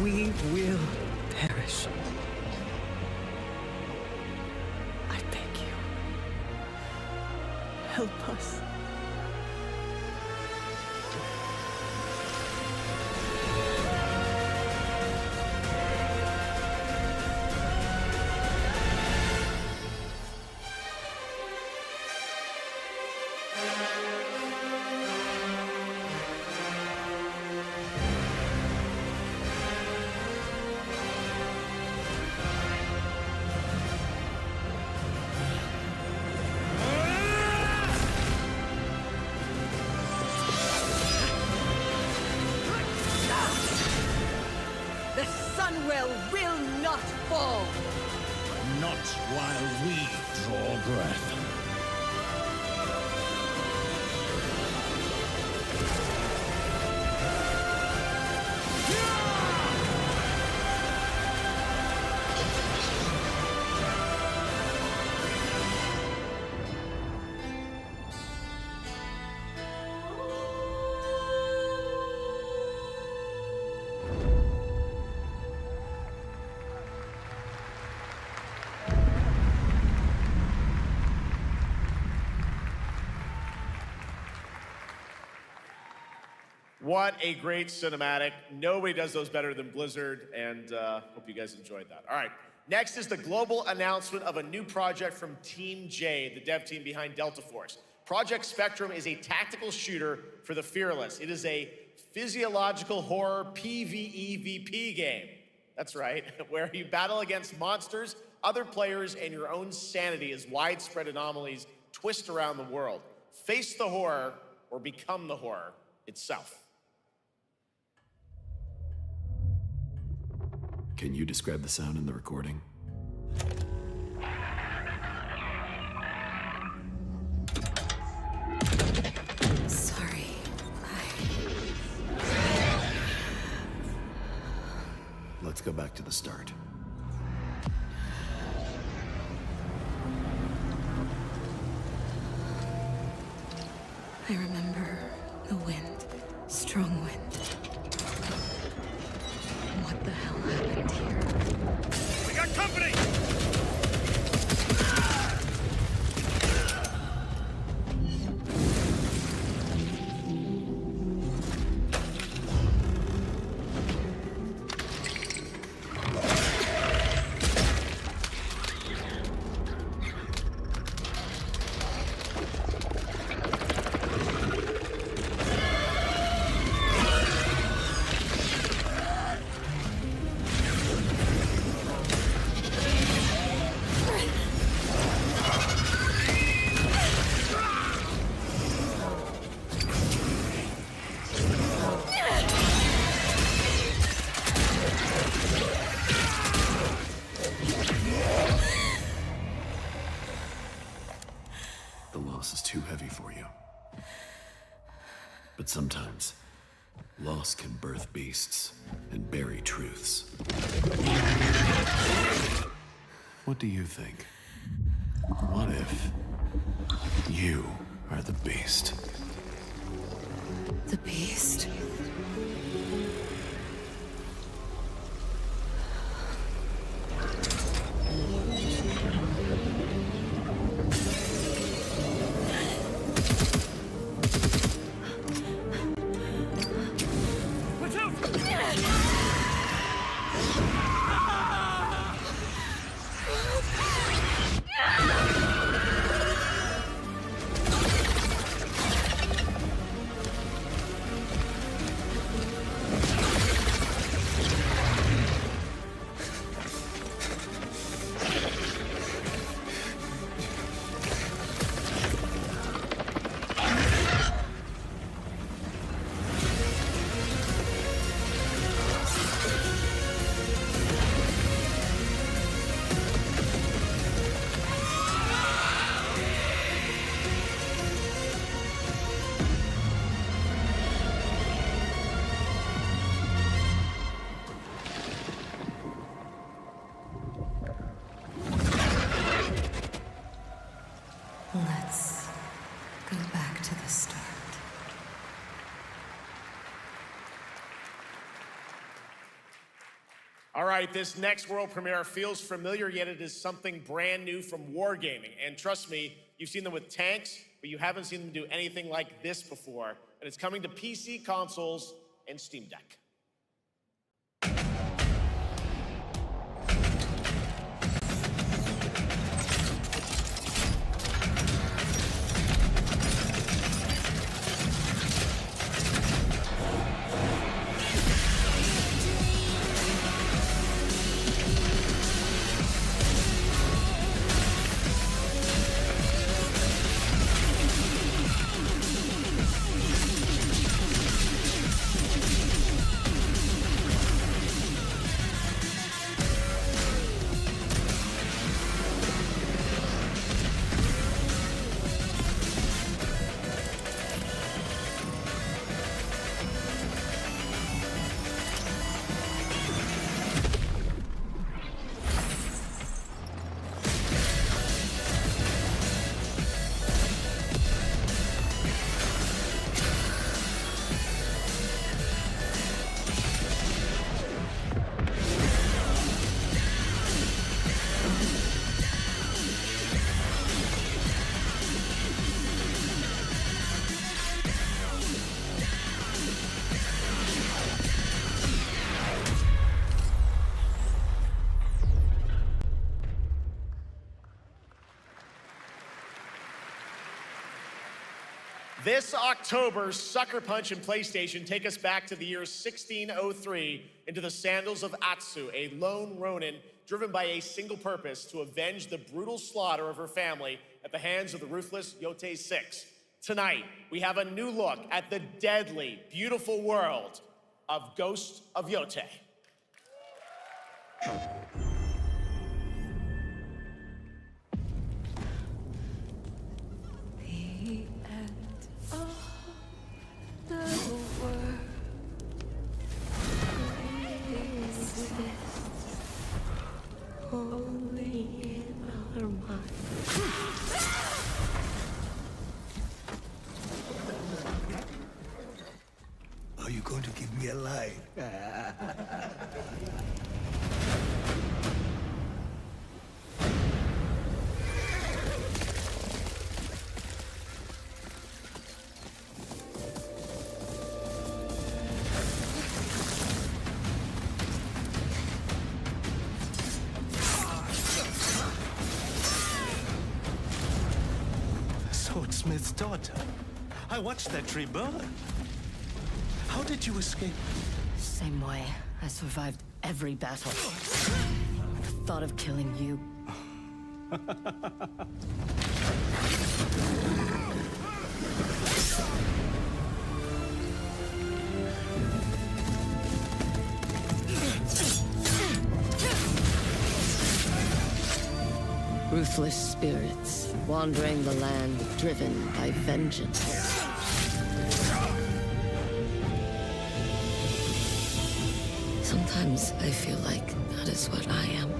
we will perish. I beg you, help us. The Sunwell will not fall! Not while we draw breath. What a great cinematic. Nobody does those better than Blizzard, and hope you guys enjoyed that. All right, next is the global announcement of a new project from Team J, the dev team behind Delta Force. Project Spectrum is a tactical shooter for the fearless. It is a physiological horror PvEVP game. That's right, where you battle against monsters, other players, and your own sanity as widespread anomalies twist around the world. Face the horror or become the horror itself. Can you describe the sound in the recording? Sorry. Let's go back to the start. I remember the wind. Strong wind. What the hell happened here? We got company! The loss is too heavy for you. But sometimes, loss can birth beasts and bury truths. What do you think? What if you are the beast? The beast? All right, this next world premiere feels familiar, yet it is something brand new from Wargaming. And trust me, you've seen them with tanks, but you haven't seen them do anything like this before. And it's coming to PC, consoles, and Steam Deck. This October, Sucker Punch and PlayStation take us back to the year 1603 into the sandals of Atsu, a lone ronin driven by a single purpose: to avenge the brutal slaughter of her family at the hands of the ruthless Yotei 6. Tonight, we have a new look at the deadly, beautiful world of Ghost of Yotei. Only in our mind. Are you going to give me a line? Swordsmith's daughter. I watched that tree burn. How did you escape? Same way. I survived every battle. The thought of killing you. Ruthless spirits, wandering the land, driven by vengeance. Sometimes I feel like that is what I am.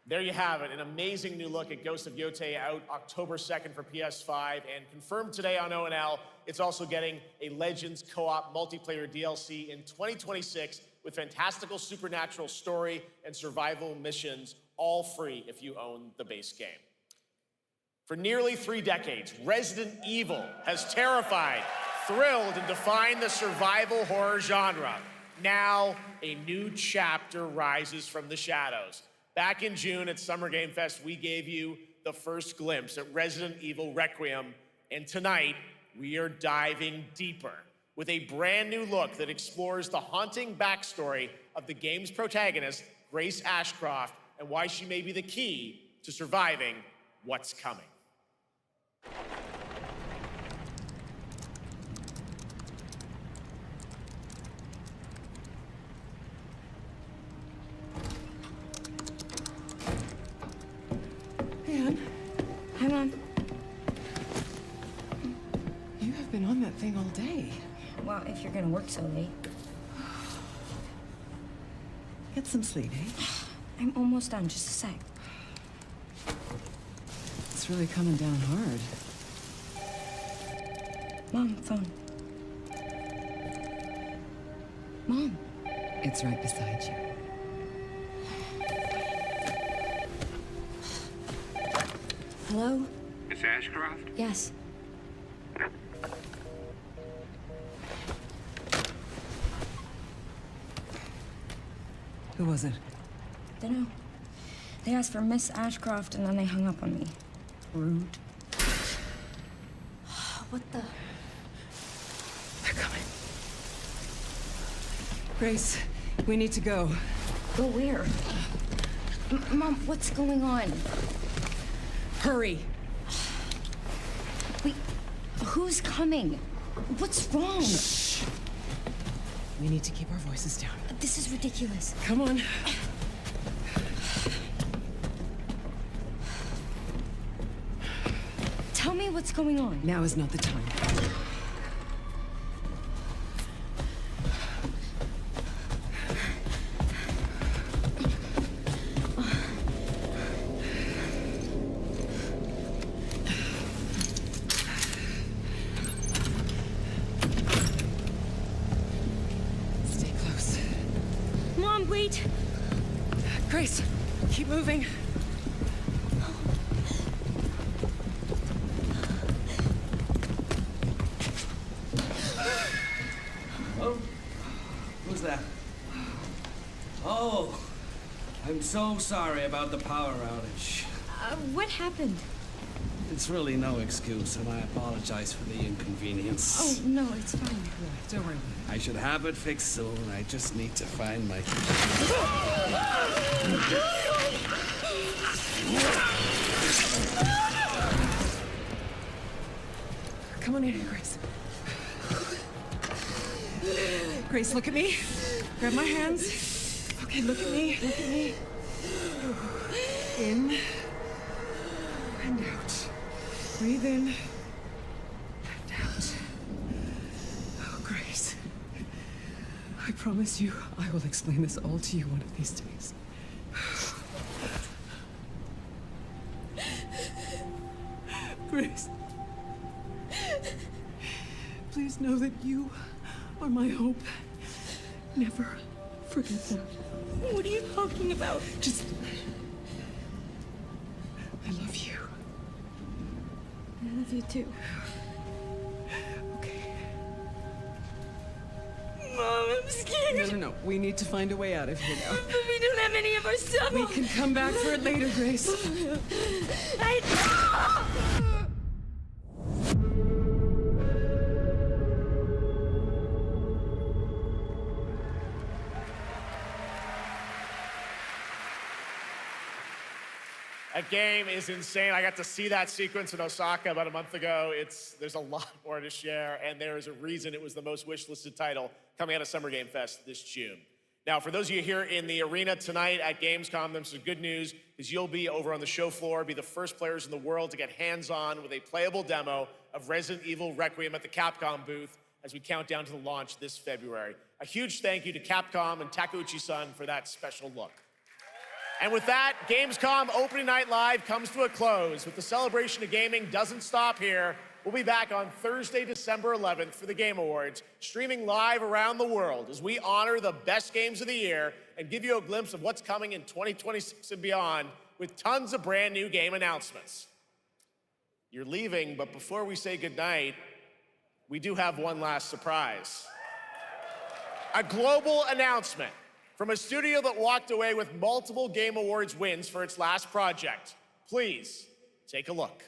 There you have it, an amazing new look at Ghost of Yotei, out October 2nd for PS5, and confirmed today on ONL. It's also getting a Legends co-op multiplayer DLC in 2026 with fantastical supernatural story and survival missions, all free if you own the base game. For nearly 3 decades, Resident Evil has terrified, thrilled, and defined the survival horror genre. Now, a new chapter rises from the shadows. Back in June at Summer Game Fest, we gave you the first glimpse at Resident Evil Requiem, and tonight, we are diving deeper with a brand new look that explores the haunting backstory of the game's protagonist, Grace Ashcroft, and why she may be the key to surviving what's coming. thing all day. Well, if you're gonna work so late. Get some sleep, eh? I'm almost done, just a sec. It's really coming down hard. Mom, phone. Mom. It's right beside you. Hello? Miss Ashcroft? Yes. Who was it? Dunno. They asked for Miss Ashcroft and then they hung up on me. Rude. What the? They're coming. Grace, we need to go. Go where? Mom, what's going on? Hurry! Wait, who's coming? What's wrong? Shh. We need to keep our voices down. This is ridiculous. Come on. Tell me what's going on. Now is not the time. Stay close. Mom, wait! Grace, keep moving. Oh, who's that? Oh, I'm so sorry about the power outage. What happened? It's really no excuse, and I apologize for the inconvenience. Oh, no, it's fine. Don't worry. I should have it fixed soon. I just need to find my... Come on in here, Grace. Grace, look at me. Grab my hands. Okay, look at me. Look at me. In and out. Breathe in and out. Oh, Grace. I promise you, I will explain this all to you one of these days. Grace. Please know that you are my hope. Never forget that. What are you talking about? Just... I love you. I love you too. Okay. Mom, I'm scared. No. We need to find a way out of here now. But we don't have any of our stuff. We can come back for it later, Grace. That game is insane. I got to see that sequence in Osaka about a month ago. There's a lot more to share, and there is a reason it was the most wishlisted title coming out of Summer Game Fest this June. Now, for those of you here in the arena tonight at Gamescom, there's some good news, because you'll be over on the show floor, be the first players in the world to get hands-on with a playable demo of Resident Evil Requiem at the Capcom booth as we count down to the launch this February. A huge thank you to Capcom and Takeuchi-san for that special look. And with that, Gamescom Opening Night Live comes to a close. But the celebration of gaming doesn't stop here. We'll be back on Thursday, December 11th for the Game Awards, streaming live around the world as we honor the best games of the year and give you a glimpse of what's coming in 2026 and beyond with tons of brand new game announcements. You're leaving, but before we say goodnight, we do have one last surprise. A global announcement from a studio that walked away with multiple Game Awards wins for its last project. Please, take a look.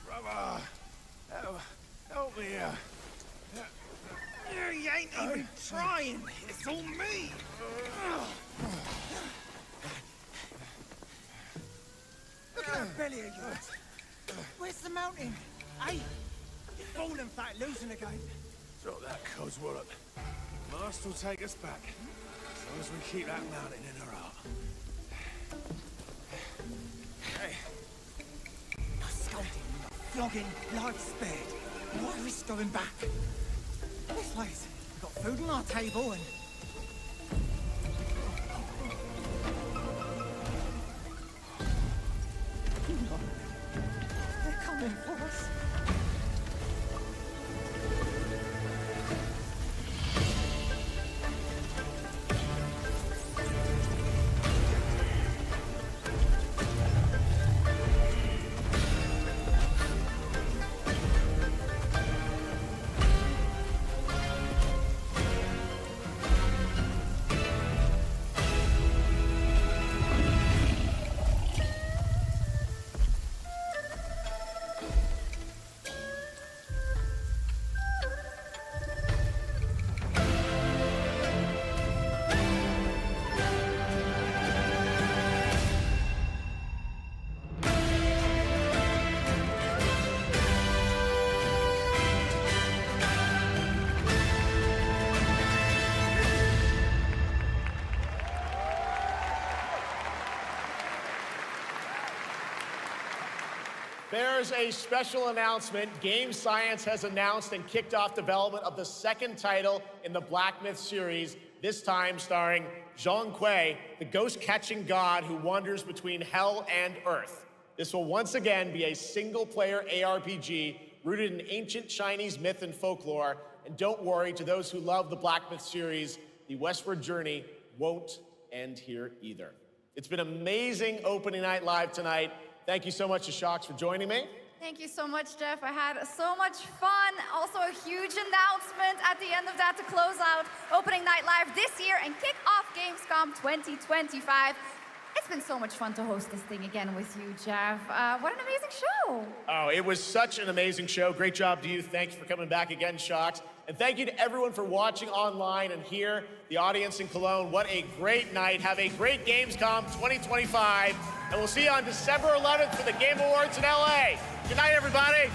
Brother, help me. You ain't even trying. It's all me. Look at that belly of yours. Where's the mountain? Hey, you're falling fat, losing again. Drop that coswallop. Master will take us back, as long as we keep that mountain in our heart. Hey. No scolding, no flogging, life spared. Why risk going back? This place, we've got food on our table and... They're coming for us. There's a special announcement. Game Science has announced and kicked off development of the second title in the Black Myth series, this time starring Zhong Kui, the ghost-catching god who wanders between hell and earth. This will once again be a single-player ARPG rooted in ancient Chinese myth and folklore. And don't worry, to those who love the Black Myth series, the westward journey won't end here either. It's been amazing opening night live tonight. Thank you so much to Shox for joining me. Thank you so much, Jeff. I had so much fun. Also, a huge announcement at the end of that to close out Opening Night Live this year and kick off Gamescom 2025. It's been so much fun to host this thing again with you, Jeff. What an amazing show. Oh, it was such an amazing show. Great job to you. Thanks for coming back again, Shox. And thank you to everyone for watching online and here, the audience in Cologne. What a great night. Have a great Gamescom 2025. And we'll see you on December 11th for the Game Awards in LA. Good night, everybody.